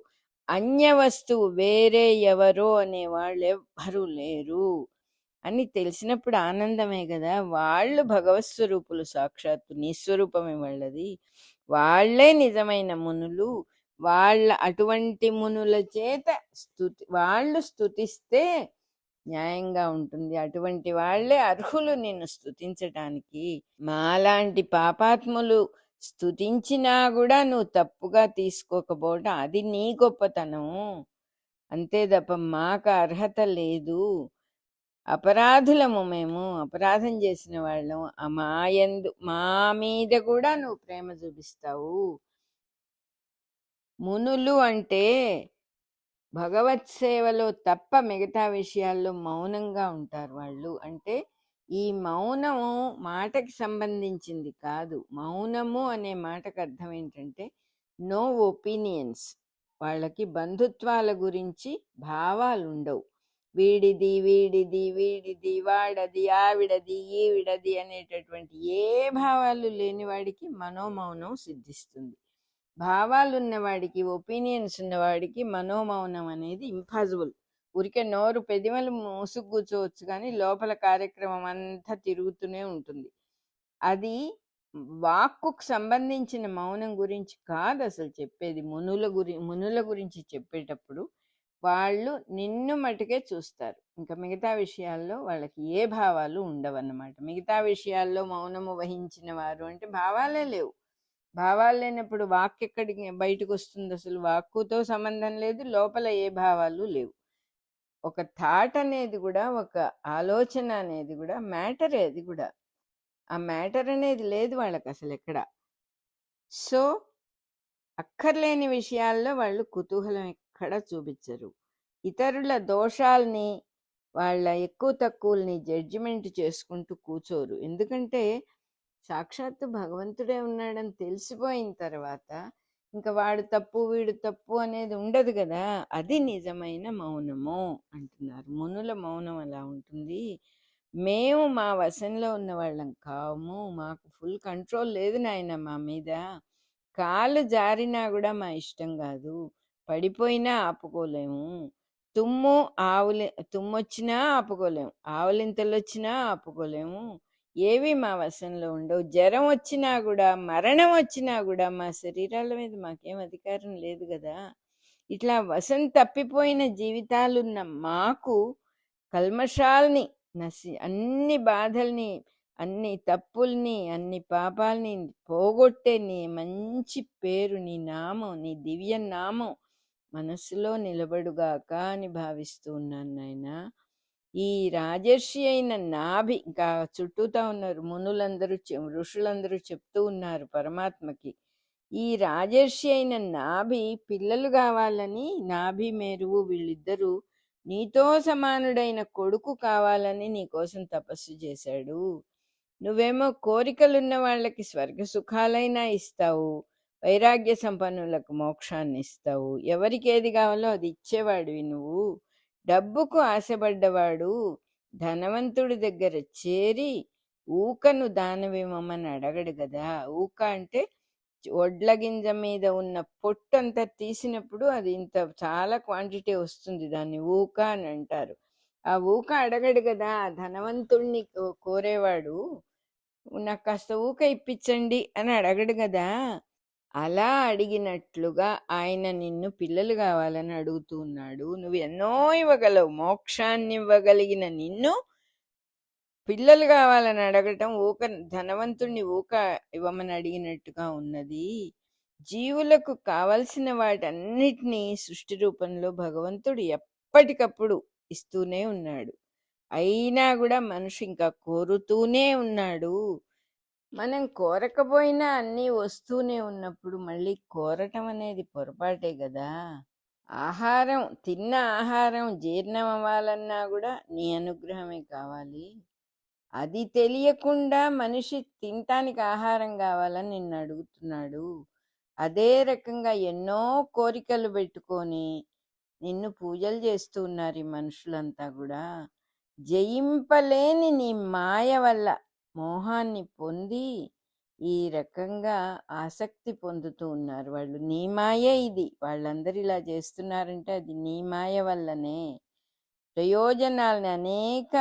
అన్య వస్తువు, వేరే ఎవరో అనేవాళ్ళు ఎవ్వరూ లేరు అని తెలిసినప్పుడు ఆనందమే కదా. వాళ్ళు భగవత్ స్వరూపులు, సాక్షాత్తు నీ స్వరూపమే వాళ్ళది. వాళ్ళే నిజమైన మునులు. అటువంటి మునుల చేత వాళ్ళు స్తుతిస్తే న్యాయంగా ఉంటుంది. అటువంటి వాళ్ళే అర్హులు నిన్ను స్తుతించటానికి. మాలాంటి పాపాత్ములు స్తుతించినా కూడా నువ్వు తప్పుగా తీసుకోకపోవటం అది నీ గొప్పతనం. అంతే తప్ప మాకు అర్హత లేదు. అపరాధులము మేము, అపరాధం చేసిన వాళ్ళం. మా మీద కూడా నువ్వు ప్రేమ చూపిస్తావు. మునులు అంటే భగవత్ సేవలో తప్ప మిగతా విషయాల్లో మౌనంగా ఉంటారు వాళ్ళు. అంటే ఈ మౌనము మాటకి సంబంధించింది కాదు. మౌనము అనే మాటకు అర్థం ఏంటంటే నో ఒపీనియన్స్. వాళ్ళకి బంధుత్వాల గురించి భావాలు ఉండవు. వీడిది వీడిది వీడిది, వాడది ఆవిడది ఈవిడది అనేటటువంటి ఏ భావాలు లేని వాడికి మనోమౌనం సిద్ధిస్తుంది. భావాలు ఉన్నవాడికి, ఒపీనియన్స్ ఉన్నవాడికి మనోమౌనం అనేది ఇంపాసిబుల్. ఊరికే నోరు పెదిమలు మూసుకు కూర్చోవచ్చు కానీ లోపల కార్యక్రమం అంతా తిరుగుతూనే ఉంటుంది. అది వాక్కుకు సంబంధించిన మౌనం గురించి కాదు అసలు చెప్పేది. మునుల గురించి చెప్పేటప్పుడు వాళ్ళు నిన్ను మటుకే చూస్తారు. ఇంకా మిగతా విషయాల్లో వాళ్ళకి ఏ భావాలు ఉండవన్నమాట. మిగతా విషయాల్లో మౌనము వహించిన వారు అంటే భావాలే లేవు. భావాలు లేనప్పుడు వాక్ ఎక్కడికి బయటకు వస్తుంది? అసలు వాక్కుతో సంబంధం లేదు, లోపల ఏ భావాలు లేవు. ఒక థాట్ అనేది కూడా, ఒక ఆలోచన అనేది కూడా మ్యాటరే. అది కూడా ఆ మ్యాటర్ అనేది లేదు వాళ్ళకి అసలు ఎక్కడ. సో అక్కర్లేని విషయాల్లో వాళ్ళు కుతూహలం ఎక్కడ చూపించరు. ఇతరుల దోషాల్ని, వాళ్ళ ఎక్కువ తక్కువల్ని జడ్జిమెంట్ చేసుకుంటూ కూర్చోరు. ఎందుకంటే సాక్షాత్తు భగవంతుడే ఉన్నాడని తెలిసిపోయిన తర్వాత ఇంకా వాడు తప్పు వీడు తప్పు అనేది ఉండదు కదా. అది నిజమైన మౌనము అంటున్నారు. మునుల మౌనం అలా ఉంటుంది. మేము మా వశంలో ఉన్న వాళ్ళం కాము, మాకు ఫుల్ కంట్రోల్ లేదు నాయన మా మీద. కాలు జారినా గూడా మా ఇష్టం గాదు. పడిపోయినా ఆపుకోలేము. తుమ్ము ఆవులి తుమ్మొచ్చినా ఆపుకోలేము. ఆవులింతలొచ్చినా ఆపుకోలేము. ఏవి మా వశంలో ఉండవు. జరం వచ్చినా గూడా, మరణం వచ్చినా గూడా మా శరీరాల మీద మాకేం అధికారం లేదు గదా! ఇట్లా వశం తప్పిపోయిన జీవితాలున్న మాకు కల్మషాల్ని అన్ని బాధల్ని, అన్ని తప్పుల్ని, అన్ని పాపాల్ని పోగొట్టే నీ మంచి పేరు, నీ నామం, నీ దివ్య నామం మనస్సులో నిలబడుగాక అని భావిస్తూ ఉన్నాను నాయనా. ఈ రాజర్షి అయిన నాభి ఇంకా చుట్టూతా ఉన్నారు మునులందరూ, ఋషులందరూ చెప్తూ ఉన్నారు పరమాత్మకి. ఈ రాజర్షి అయిన నాభి పిల్లలు కావాలని, నాభి మేరువు వీళ్ళిద్దరూ నీతో సమానుడైన కొడుకు కావాలని నీకోసం తపస్సు చేశాడు. నువ్వేమో కోరికలున్న వాళ్ళకి స్వర్గ సుఖాలైనా ఇస్తావు, వైరాగ్య సంపన్నులకు మోక్షాన్ని ఇస్తావు. ఎవరికి ఏది కావాలో అది ఇచ్చేవాడివి నువ్వు. డబ్బుకు ఆశపడ్డవాడు ధనవంతుడి దగ్గర చేరి ఊకను దానమివ్వమని అడగడు కదా. ఊక అంటే వడ్ల గింజ మీద ఉన్న పొట్టు అంతా తీసినప్పుడు అది ఇంత చాలా క్వాంటిటీ వస్తుంది, దాన్ని ఊక అని అంటారు. ఆ ఊక అడగడు కదా. ధనవంతుణ్ణి కోరేవాడు నాకు కాస్త ఊక ఇప్పించండి అని అడగడు కదా. అలా అడిగినట్లుగా ఆయన నిన్ను పిల్లలు కావాలని అడుగుతూ ఉన్నాడు. నువ్వు ఎన్నో ఇవ్వగలవు, మోక్షాన్ని ఇవ్వగలిగిన నిన్ను పిల్లలు కావాలని అడగటం ఊక ధనవంతుణ్ణి ఊక ఇవ్వమని అడిగినట్టుగా ఉన్నది. జీవులకు కావలసిన వాటన్నిటినీ సృష్టి రూపంలో భగవంతుడు ఎప్పటికప్పుడు ఇస్తూనే ఉన్నాడు. అయినా కూడా మనిషి ఇంకా కోరుతూనే ఉన్నాడు. మనం కోరకపోయినా అన్నీ వస్తూనే ఉన్నప్పుడు మళ్ళీ కోరటం అనేది పొరపాటే కదా. తిన్న ఆహారం జీర్ణం అవ్వాలన్నా కూడా నీ అనుగ్రహమే కావాలి. అది తెలియకుండా మనిషి తినటానికి ఆహారం కావాలని నిన్ను అడుగుతున్నాడు. అదే రకంగా ఎన్నో కోరికలు పెట్టుకొని నిన్ను పూజలు చేస్తూ ఉన్నారు ఈ మనుషులంతా కూడా. జయింపలేని నీ మాయ వల్ల మోహాన్ని పొంది ఈ రకంగా ఆసక్తి పొందుతూ ఉన్నారు వాళ్ళు. నీ మాయే ఇది. వాళ్ళందరూ ఇలా చేస్తున్నారంటే అది నీ మాయ వల్లనే. ప్రయోజనాలని అనేక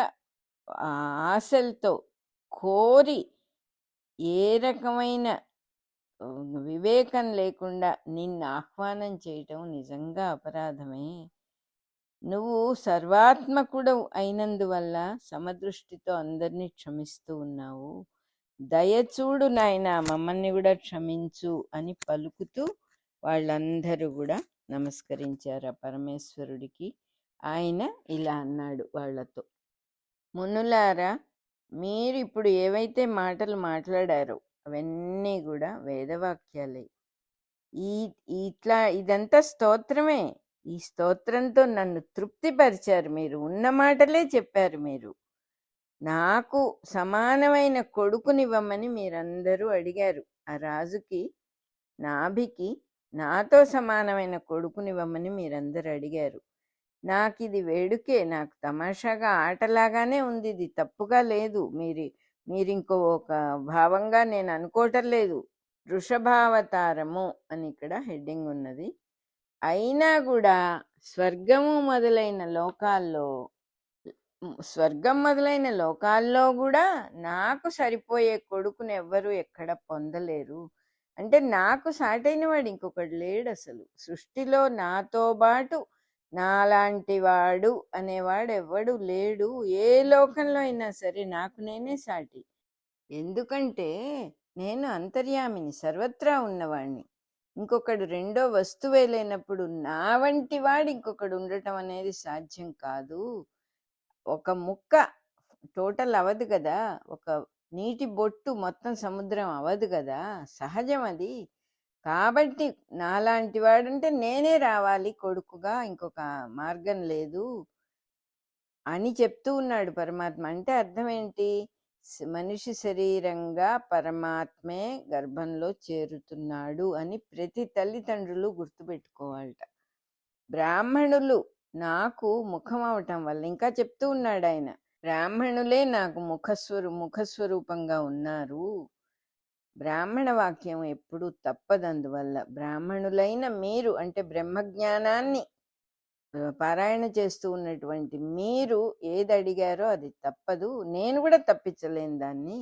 ఆశలతో కోరి ఏ రకమైన వివేకం లేకుండా నిన్ను ఆహ్వానం చేయటం నిజంగా అపరాధమే. నువ్వు సర్వాత్మకుడు అయినందువల్ల సమదృష్టితో అందరినీ క్షమిస్తూ ఉన్నావు. దయచూడు నాయన, మమ్మల్ని కూడా క్షమించు అని పలుకుతూ వాళ్ళందరూ కూడా నమస్కరించారు ఆ పరమేశ్వరుడికి. ఆయన ఇలా అన్నాడు వాళ్ళతో, మునులారా, మీరు ఇప్పుడు ఏవైతే మాటలు మాట్లాడారో అవన్నీ కూడా వేదవాక్యాలే. ఇదంతా స్తోత్రమే. ఈ స్తోత్రంతో నన్ను తృప్తిపరిచారు. మీరు ఉన్న మాటలే చెప్పారు. మీరు నాకు సమానమైన కొడుకునివ్వమని మీరందరూ అడిగారు. ఆ రాజుకి, నాభికి నాతో సమానమైన కొడుకునివ్వమని మీరందరూ అడిగారు. నాకు ఇది వేడుకే, నాకు తమాషాగా ఆటలాగానే ఉంది. ఇది తప్పుగా లేదు. మీరింకో ఒక భావంగా నేను అనుకోవటం లేదు. వృషభావతారము అని ఇక్కడ హెడ్డింగ్ ఉన్నది. అయినా కూడా స్వర్గం మొదలైన లోకాల్లో కూడా నాకు సరిపోయే కొడుకుని ఎవ్వరూ ఎక్కడ పొందలేరు. అంటే నాకు సాటైన వాడు ఇంకొకడు లేడు అసలు సృష్టిలో. నాతో పాటు నాలాంటి వాడు అనేవాడు ఎవ్వడు లేడు. ఏ లోకంలో అయినా సరే నాకు నేనే సాటి. ఎందుకంటే నేను అంతర్యామిని, సర్వత్రా ఉన్నవాణ్ణి. ఇంకొకడు రెండో వస్తువే లేనప్పుడు నా వంటి వాడు ఇంకొకడు ఉండటం అనేది సాధ్యం కాదు. ఒక ముక్క టోటల్ అవదు కదా, ఒక నీటి బొట్టు మొత్తం సముద్రం అవదు కదా, సహజం అది. కాబట్టి నాలాంటి వాడంటే నేనే రావాలి కొడుకుగా, ఇంకొక మార్గం లేదు అని చెప్తూ ఉన్నాడు పరమాత్మ. అంటే అర్థం ఏంటి? మనిషి శరీరంగా పరమాత్మే గర్భంలో చేరుతున్నాడు అని ప్రతి తల్లిదండ్రులు గుర్తుపెట్టుకోవాలట. బ్రాహ్మణులు నాకు ముఖం అవటం వల్ల, ఇంకా చెప్తూ ఉన్నాడు ఆయన, బ్రాహ్మణులే నాకు ముఖస్వరూపంగా ఉన్నారు. బ్రాహ్మణ వాక్యం ఎప్పుడూ తప్పదు. అందువల్ల బ్రాహ్మణులైన మీరు అంటే బ్రహ్మజ్ఞానాన్ని పారాయణ చేస్తూ ఉన్నటువంటి మీరు ఏది అడిగారో అది తప్పదు. నేను కూడా తప్పించలేను దాన్ని.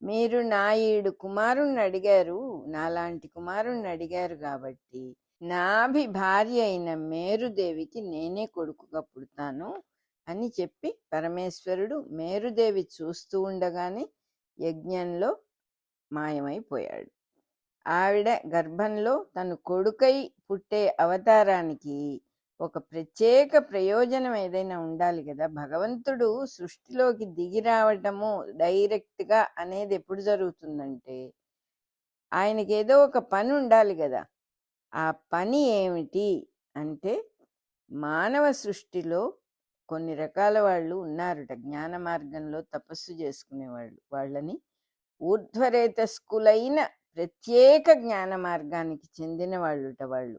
మీరు నా 7 కుమారుణ్ణి అడిగారు, నాలాంటి కుమారుణ్ణి అడిగారు కాబట్టి నాభి భార్య అయిన మేరుదేవికి నేనే కొడుకుగా పుడతాను అని చెప్పి పరమేశ్వరుడు మేరుదేవి చూస్తూ ఉండగానే యజ్ఞంలో మాయమైపోయాడు. ఆవిడ గర్భంలో తను కొడుకై పుట్టే అవతారానికి ఒక ప్రత్యేక ప్రయోజనం ఏదైనా ఉండాలి కదా. భగవంతుడు సృష్టిలోకి దిగి రావటము డైరెక్ట్గా అనేది ఎప్పుడు జరుగుతుందంటే ఆయనకి ఏదో ఒక పని ఉండాలి కదా. ఆ పని ఏమిటి అంటే మానవ సృష్టిలో కొన్ని రకాల వాళ్ళు ఉన్నారుట జ్ఞాన మార్గంలో తపస్సు చేసుకునేవాళ్ళు. వాళ్ళని ఊర్ధ్వరేతస్కులైన ప్రత్యేక జ్ఞాన మార్గానికి చెందిన వాళ్ళుట వాళ్ళు.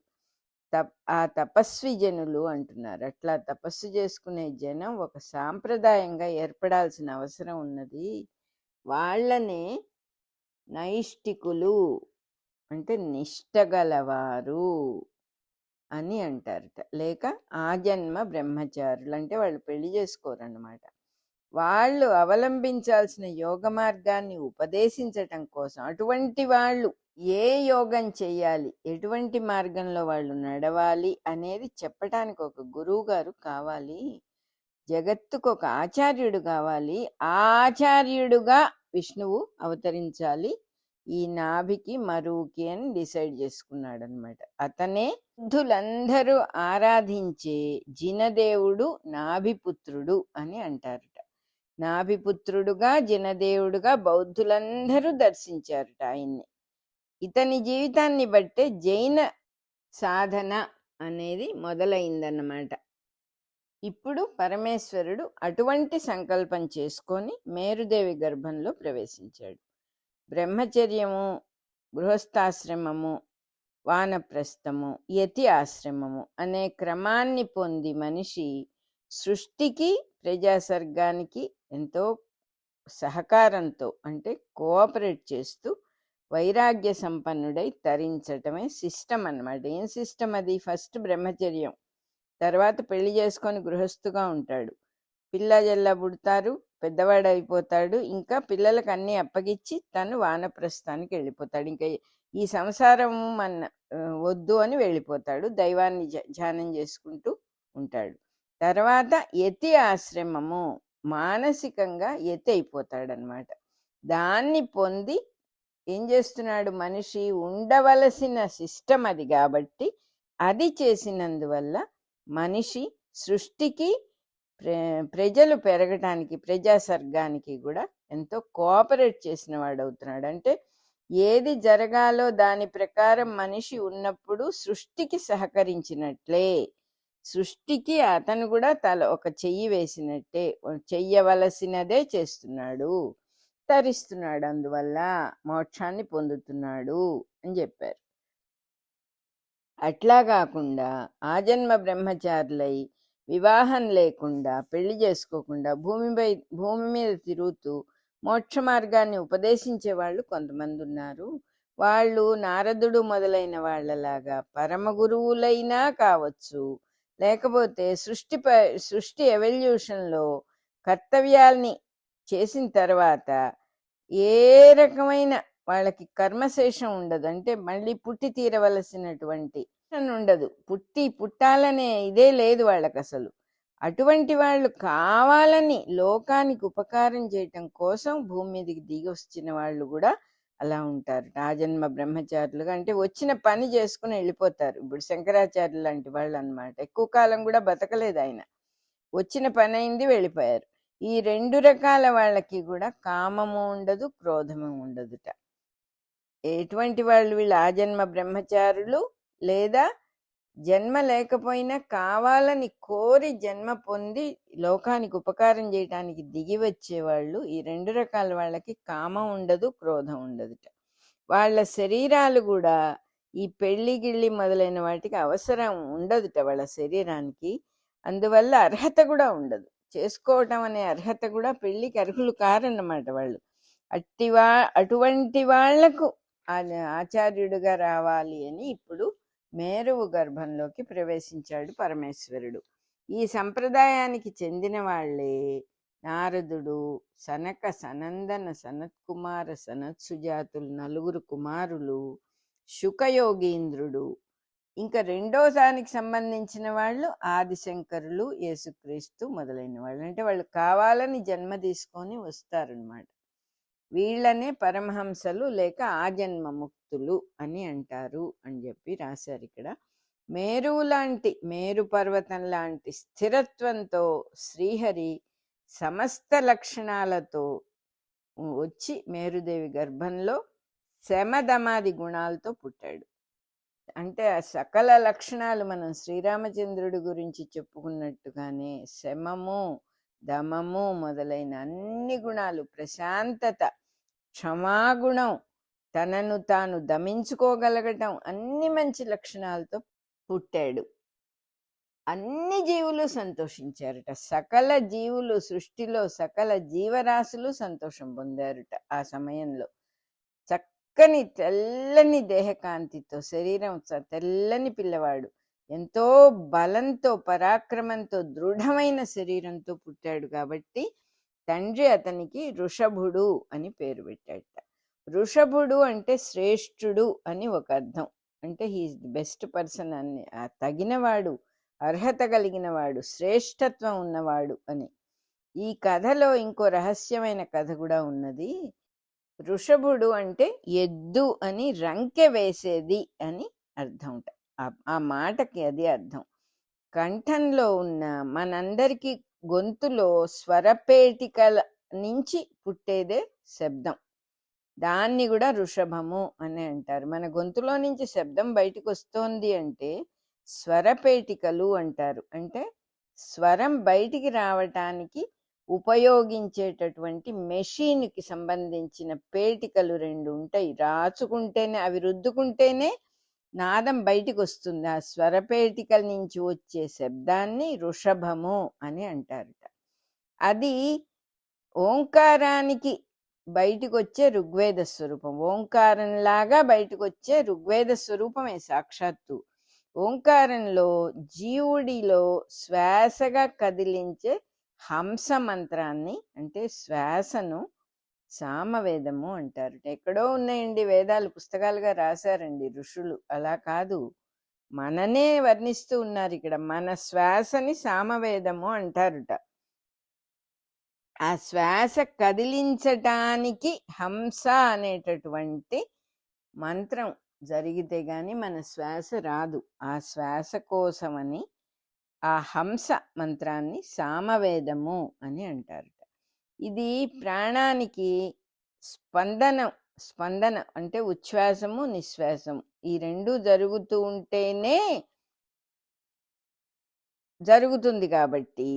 ఆ తపస్వి జనులు అంటున్నారు. అట్లా తపస్సు చేసుకునే జనం ఒక సాంప్రదాయంగా ఏర్పడాల్సిన అవసరం ఉన్నది. వాళ్ళనే నైష్టికులు అంటే నిష్టగలవారు అని అంటారట. లేక ఆజన్మ బ్రహ్మచారులు అంటే వాళ్ళు పెళ్లి చేసుకోరన్నమాట. వాళ్ళు అవలంబించాల్సిన యోగ మార్గాన్ని ఉపదేశించటం కోసం అటువంటి వాళ్ళు ఏ యోగం చెయ్యాలి, ఎటువంటి మార్గంలో వాళ్ళు నడవాలి అనేది చెప్పటానికి ఒక గురువు గారు కావాలి. జగత్తుకు ఒక ఆచార్యుడు కావాలి. ఆ ఆచార్యుడుగా విష్ణువు అవతరించాలి ఈ నాభికి మరువుకి అని డిసైడ్ చేసుకున్నాడు అనమాట. అతనే బుద్ధులందరూ ఆరాధించే జినదేవుడు నాభిపుత్రుడు అని అంటారట. నాభిపుత్రుడుగా జినదేవుడుగా బౌద్ధులందరూ దర్శించారట ఆయన్ని. ఇతని జీవితాన్ని బట్టే జైన సాధన అనేది మొదలైందన్నమాట. ఇప్పుడు పరమేశ్వరుడు అటువంటి సంకల్పం చేసుకొని మేరుదేవి గర్భంలో ప్రవేశించాడు. బ్రహ్మచర్యము, గృహస్థాశ్రమము, వానప్రస్థము, యతి ఆశ్రమము అనే క్రమాన్ని పొంది మనిషి సృష్టికి ప్రజాసర్గానికి ఎంతో సహకారంతో అంటే కోఆపరేట్ చేస్తూ వైరాగ్య సంపన్నుడై తరించటమే సిస్టమ్ అన్నమాట. ఏం సిస్టమ్ అది? ఫస్ట్ బ్రహ్మచర్యం, తర్వాత పెళ్లి చేసుకొని గృహస్థుగా ఉంటాడు, పిల్ల జల్ల పుడతారు, పెద్దవాడు అయిపోతాడు, ఇంకా పిల్లలకు అన్నీ అప్పగిచ్చి తను వానప్రస్థానికి వెళ్ళిపోతాడు. ఇంకా ఈ సంసారం మన వద్దు అని వెళ్ళిపోతాడు, దైవాన్ని ధ్యానం చేసుకుంటూ ఉంటాడు. తర్వాత యతి ఆశ్రమము, మానసికంగా యతి అయిపోతాడనమాట. దాన్ని పొంది ఏం చేస్తున్నాడు మనిషి? ఉండవలసిన సిస్టమ్ అది కాబట్టి అది చేసినందువల్ల మనిషి సృష్టికి ప్రజలు పెరగటానికి ప్రజాసర్గానికి కూడా ఎంతో కోఆపరేట్ చేసిన వాడు అవుతున్నాడు. అంటే ఏది జరగాలో దాని ప్రకారం మనిషి ఉన్నప్పుడు సృష్టికి సహకరించినట్లే, సృష్టికి అతను కూడా ఒక చెయ్యి వేసినట్టే, చెయ్యవలసినదే చేస్తున్నాడు, తరిస్తున్నాడు, అందువల్ల మోక్షాన్ని పొందుతున్నాడు అని చెప్పారు. అట్లా కాకుండా ఆజన్మ బ్రహ్మచారులై వివాహం లేకుండా పెళ్లి చేసుకోకుండా భూమి మీద తిరుగుతూ మోక్ష మార్గాన్ని ఉపదేశించే వాళ్ళు కొంతమంది ఉన్నారు. వాళ్ళు నారదుడు మొదలైన వాళ్ళలాగా పరమ గురువులైనా కావచ్చు, లేకపోతే సృష్టి ఎవల్యూషన్లో కర్తవ్యాల్ని చేసిన తర్వాత ఏ రకమైన వాళ్ళకి కర్మశేషం ఉండదు. అంటే మళ్ళీ పుట్టి తీరవలసినటువంటి ఉండదు, పుట్టాలనే ఇదే లేదు వాళ్ళకి అసలు. అటువంటి వాళ్ళు కావాలని లోకానికి ఉపకారం చేయటం కోసం భూమి మీదకి దిగి వచ్చిన వాళ్ళు కూడా అలా ఉంటారు, ఆజన్మ బ్రహ్మచారులుగా. అంటే వచ్చిన పని చేసుకుని వెళ్ళిపోతారు. ఇప్పుడు శంకరాచార్యులు లాంటి వాళ్ళు అన్నమాట. ఎక్కువ కాలం కూడా బతకలేదు ఆయన, వచ్చిన పని అయింది వెళ్ళిపోయారు. ఈ 2 రకాల వాళ్ళకి కూడా కామము ఉండదు, క్రోధము ఉండదుట. ఎటువంటి వాళ్ళు? వీళ్ళు ఆజన్మ బ్రహ్మచారులు, లేదా జన్మ లేకపోయినా కావాలని కోరి జన్మ పొంది లోకానికి ఉపకారం చేయటానికి దిగి వచ్చేవాళ్ళు. ఈ 2 రకాల వాళ్ళకి కామం ఉండదు, క్రోధం ఉండదుట. వాళ్ళ శరీరాలు కూడా ఈ పెళ్లి గిళ్ళి మొదలైన వాటికి అవసరం ఉండదుట వాళ్ళ శరీరానికి. అందువల్ల అర్హత కూడా ఉండదు, చేసుకోవటం అనే అర్హత కూడా, పెళ్లికి అర్హులు కారన్నమాట వాళ్ళు. అటువంటి వాళ్లకు ఆచార్యుడిగా రావాలి అని ఇప్పుడు మేరువు గర్భంలోకి ప్రవేశించాడు పరమేశ్వరుడు. ఈ సంప్రదాయానికి చెందిన వాళ్ళే నారదుడు, సనక సనందన సనత్కుమార సనత్సుజాతులు 4 కుమారులు, శుకయోగీంద్రుడు, ఇంకా రెండోసానికి సంబంధించిన వాళ్ళు ఆదిశంకరులు, యేసుక్రీస్తు మొదలైన వాళ్ళు. అంటే వాళ్ళు కావాలని జన్మ తీసుకొని వస్తారనమాట. వీళ్ళనే పరమహంసలు లేక ఆజన్మ ముక్తులు అని అంటారు అని చెప్పి రాశారు ఇక్కడ. మేరు పర్వతం లాంటి స్థిరత్వంతో శ్రీహరి సమస్త లక్షణాలతో వచ్చి మేరుదేవి గర్భంలో శమదమాది గుణాలతో పుట్టాడు. అంటే ఆ సకల లక్షణాలు మనం శ్రీరామచంద్రుడి గురించి చెప్పుకున్నట్టుగానే శమము, దమము మొదలైన అన్ని గుణాలు, ప్రశాంతత, క్షమాగుణం, తనను తాను దమించుకోగలగటం, అన్ని మంచి లక్షణాలతో పుట్టాడు. అన్ని జీవులు సంతోషించారట. సకల జీవులు, సృష్టిలో సకల జీవరాశులు సంతోషం పొందారట ఆ సమయంలో. చక్కని తెల్లని దేహకాంతితో, శరీరం తెల్లని పిల్లవాడు, ఎంతో బలంతో, పరాక్రమంతో, దృఢమైన శరీరంతో పుట్టాడు. కాబట్టి తండ్రి అతనికి ఋషభుడు అని పేరు పెట్టాడట. ఋషభుడు అంటే శ్రేష్ఠుడు అని ఒక అర్థం. అంటే హీఈస్ ది బెస్ట్ పర్సన్ అని, తగినవాడు, అర్హత కలిగినవాడు, శ్రేష్ఠత్వం ఉన్నవాడు అని. ఈ కథలో ఇంకో రహస్యమైన కథ కూడా ఉన్నది. ఋషభుడు అంటే ఎద్దు అని, రంకె వేసేది అని అర్థం. ఆ మాటకి అది అర్థం. కంఠంలో ఉన్న మనందరికీ గొంతులో స్వరపేటికల నుంచి పుట్టేదే శబ్దం. దాన్ని కూడా ఋషభము అని అంటారు. మన గొంతులో నుంచి శబ్దం బయటకు వస్తోంది అంటే స్వరపేటికలు అంటారు. అంటే స్వరం బయటికి రావటానికి ఉపయోగించేటటువంటి మెషిన్కి సంబంధించిన పేటికలు 2 ఉంటాయి. రాచుకుంటేనే, అవి రుద్దుకుంటేనే నాదం బయటికి వస్తుంది. ఆ స్వరపేటికల నుంచి వచ్చే శబ్దాన్ని ఋషభము అని అంటారట. అది ఓంకారానికి బయటికి వచ్చే ఋగ్వేద స్వరూపం. ఓంకారంలాగా బయటకు వచ్చే ఋగ్వేద స్వరూపమే సాక్షాత్తు. ఓంకారంలో జీవుడిలో శ్వాసగా కదిలించే హంస మంత్రాన్ని, అంటే శ్వాసను సామవేదము అంటారు. ఎక్కడో ఉన్నాయండి వేదాలు, పుస్తకాలుగా రాశారండి ఋషులు. అలా కాదు, మననే వర్ణిస్తూ ఉన్నారు ఇక్కడ. మన శ్వాసని సామవేదము అంటారుట. ఆ శ్వాస కదిలించటానికి హంస అనేటటువంటి మంత్రం జరిగితే గాని మన శ్వాస రాదు. ఆ శ్వాస కోసమని ఆ హంస మంత్రాన్ని సామవేదము అని అంటారట. ఇది ప్రాణానికి స్పందన అంటే ఉచ్ఛ్వాసము, నిశ్వాసము, ఈ 2 జరుగుతూ ఉంటేనే జరుగుతుంది. కాబట్టి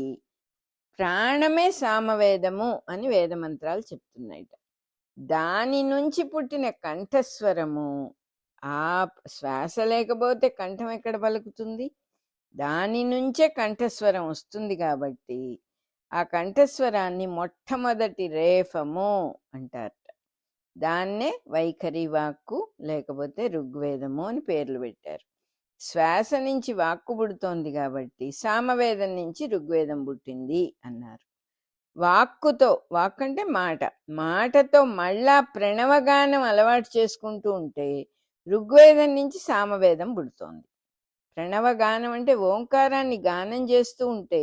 ప్రాణమే సామవేదము అని వేదమంత్రాలు చెప్తున్నాయి. దాని నుంచి పుట్టిన కంఠస్వరము, ఆ శ్వాస లేకపోతే కంఠం ఎక్కడ పలుకుతుంది? దాని నుంచే కంఠస్వరం వస్తుంది. కాబట్టి ఆ కంఠస్వరాన్ని మొట్టమొదటి రేఫము అంటారట. దాన్నే వైఖరి వాక్కు లేకపోతే ఋగ్వేదము అని పేర్లు పెట్టారు. శ్వాస నుంచి వాక్కు పుడుతోంది కాబట్టి సామవేదం నుంచి ఋగ్వేదం పుట్టింది అన్నారు. వాక్కు అంటే మాటతో మళ్ళా ప్రణవగానం అలవాటు చేసుకుంటూ ఉంటే ఋగ్వేదం నుంచి సామవేదం పుడుతోంది. ప్రణవగానం అంటే ఓంకారాన్ని గానం చేస్తూ ఉంటే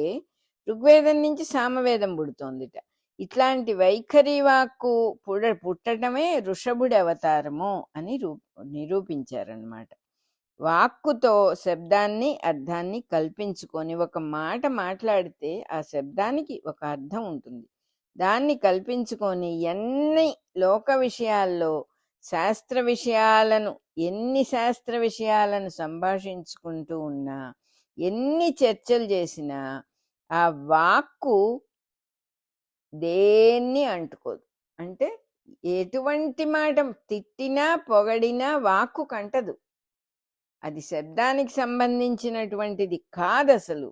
ఋగ్వేదం నుంచి సామవేదం పుడుతోందిట. ఇట్లాంటి వైఖరి వాక్కు పుట్టడమే ఋషభుడి అవతారము అని నిరూపించారనమాట. వాక్కుతో శబ్దాన్ని, అర్థాన్ని కల్పించుకొని ఒక మాట మాట్లాడితే ఆ శబ్దానికి ఒక అర్థం ఉంటుంది. దాన్ని కల్పించుకొని ఎన్ని లోక విషయాల్లో ఎన్ని శాస్త్ర విషయాలను సంభాషించుకుంటూ ఉన్నా, ఎన్ని చర్చలు చేసినా ఆ వాక్కు దేన్ని అంటుకోదు. అంటే ఎటువంటి మాట తిట్టినా పొగడినా వాక్కు కంటదు. అది శబ్దానికి సంబంధించినటువంటిది కాదు. అసలు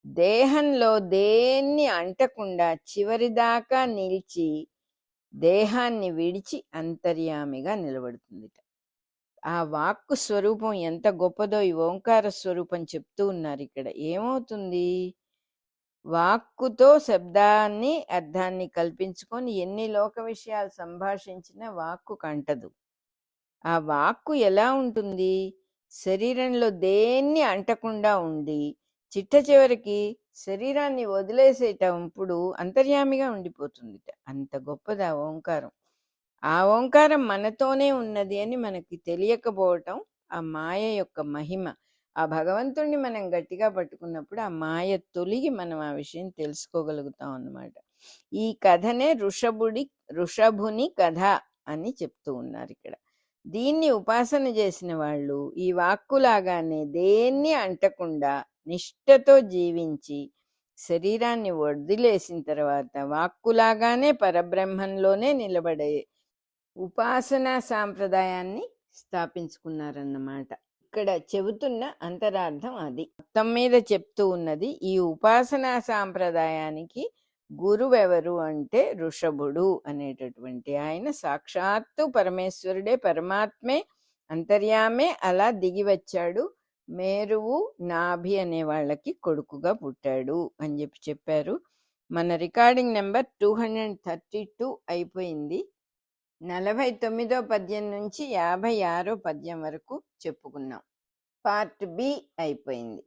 దేహంలో దేన్ని అంటకుండా చివరిదాకా నిలిచి దేహాన్ని విడిచి అంతర్యామిగా నిలబడుతుందిట. ఆ వాక్కు స్వరూపం ఎంత గొప్పదో ఈ ఓంకార స్వరూపం చెప్తూ ఉన్నారు ఇక్కడ. ఏమవుతుంది? వాక్కుతో శబ్దాన్ని అర్థాన్ని కల్పించుకొని ఎన్ని లోక విషయాలు సంభాషించినా వాక్కు కంటదు. ఆ వాక్కు ఎలా ఉంటుంది? శరీరంలో దేన్ని అంటకుండా ఉండి చిట్ట చివరికి శరీరాన్ని వదిలేసేటప్పుడు అంతర్యామిగా ఉండిపోతుందిట. అంత గొప్పది ఆ ఓంకారం. ఆ ఓంకారం మనతోనే ఉన్నది అని మనకి తెలియకపోవటం ఆ మాయ యొక్క మహిమ. ఆ భగవంతుణ్ణి మనం గట్టిగా పట్టుకున్నప్పుడు ఆ మాయ తొలగి మనం ఆ విషయం తెలుసుకోగలుగుతాం అన్నమాట. ఈ కథనే ఋషభుని కథ అని చెప్తూ ఉన్నారు ఇక్కడ. దీన్ని ఉపాసన చేసిన వాళ్ళు ఈ వాక్కులాగానే దేన్ని అంటకుండా నిష్ఠతో జీవించి శరీరాన్ని వదిలేసిన తర్వాత వాక్కులాగానే పరబ్రహ్మంలోనే నిలబడే ఉపాసనా సాంప్రదాయాన్ని స్థాపించుకున్నారన్నమాట. ఇక్కడ చెబుతున్న అంతరార్థం అది. మొత్తం మీద చెప్తూ ఉన్నది ఈ ఉపాసనా సాంప్రదాయానికి గురువెవరు అంటే ఋషభుడు అనేటటువంటి ఆయన సాక్షాత్తు పరమేశ్వరుడే, పరమాత్మే, అంతర్యామే అలా దిగి వచ్చాడు. మేరువు నాభి అనే వాళ్ళకి కొడుకుగా పుట్టాడు అని చెప్పారు. మన రికార్డింగ్ నెంబర్ 232 అయిపోయింది. 49వ పద్యం నుంచి 56వ పద్యం వరకు చెప్పుకున్నాం. పార్ట్ బి అయిపోయింది.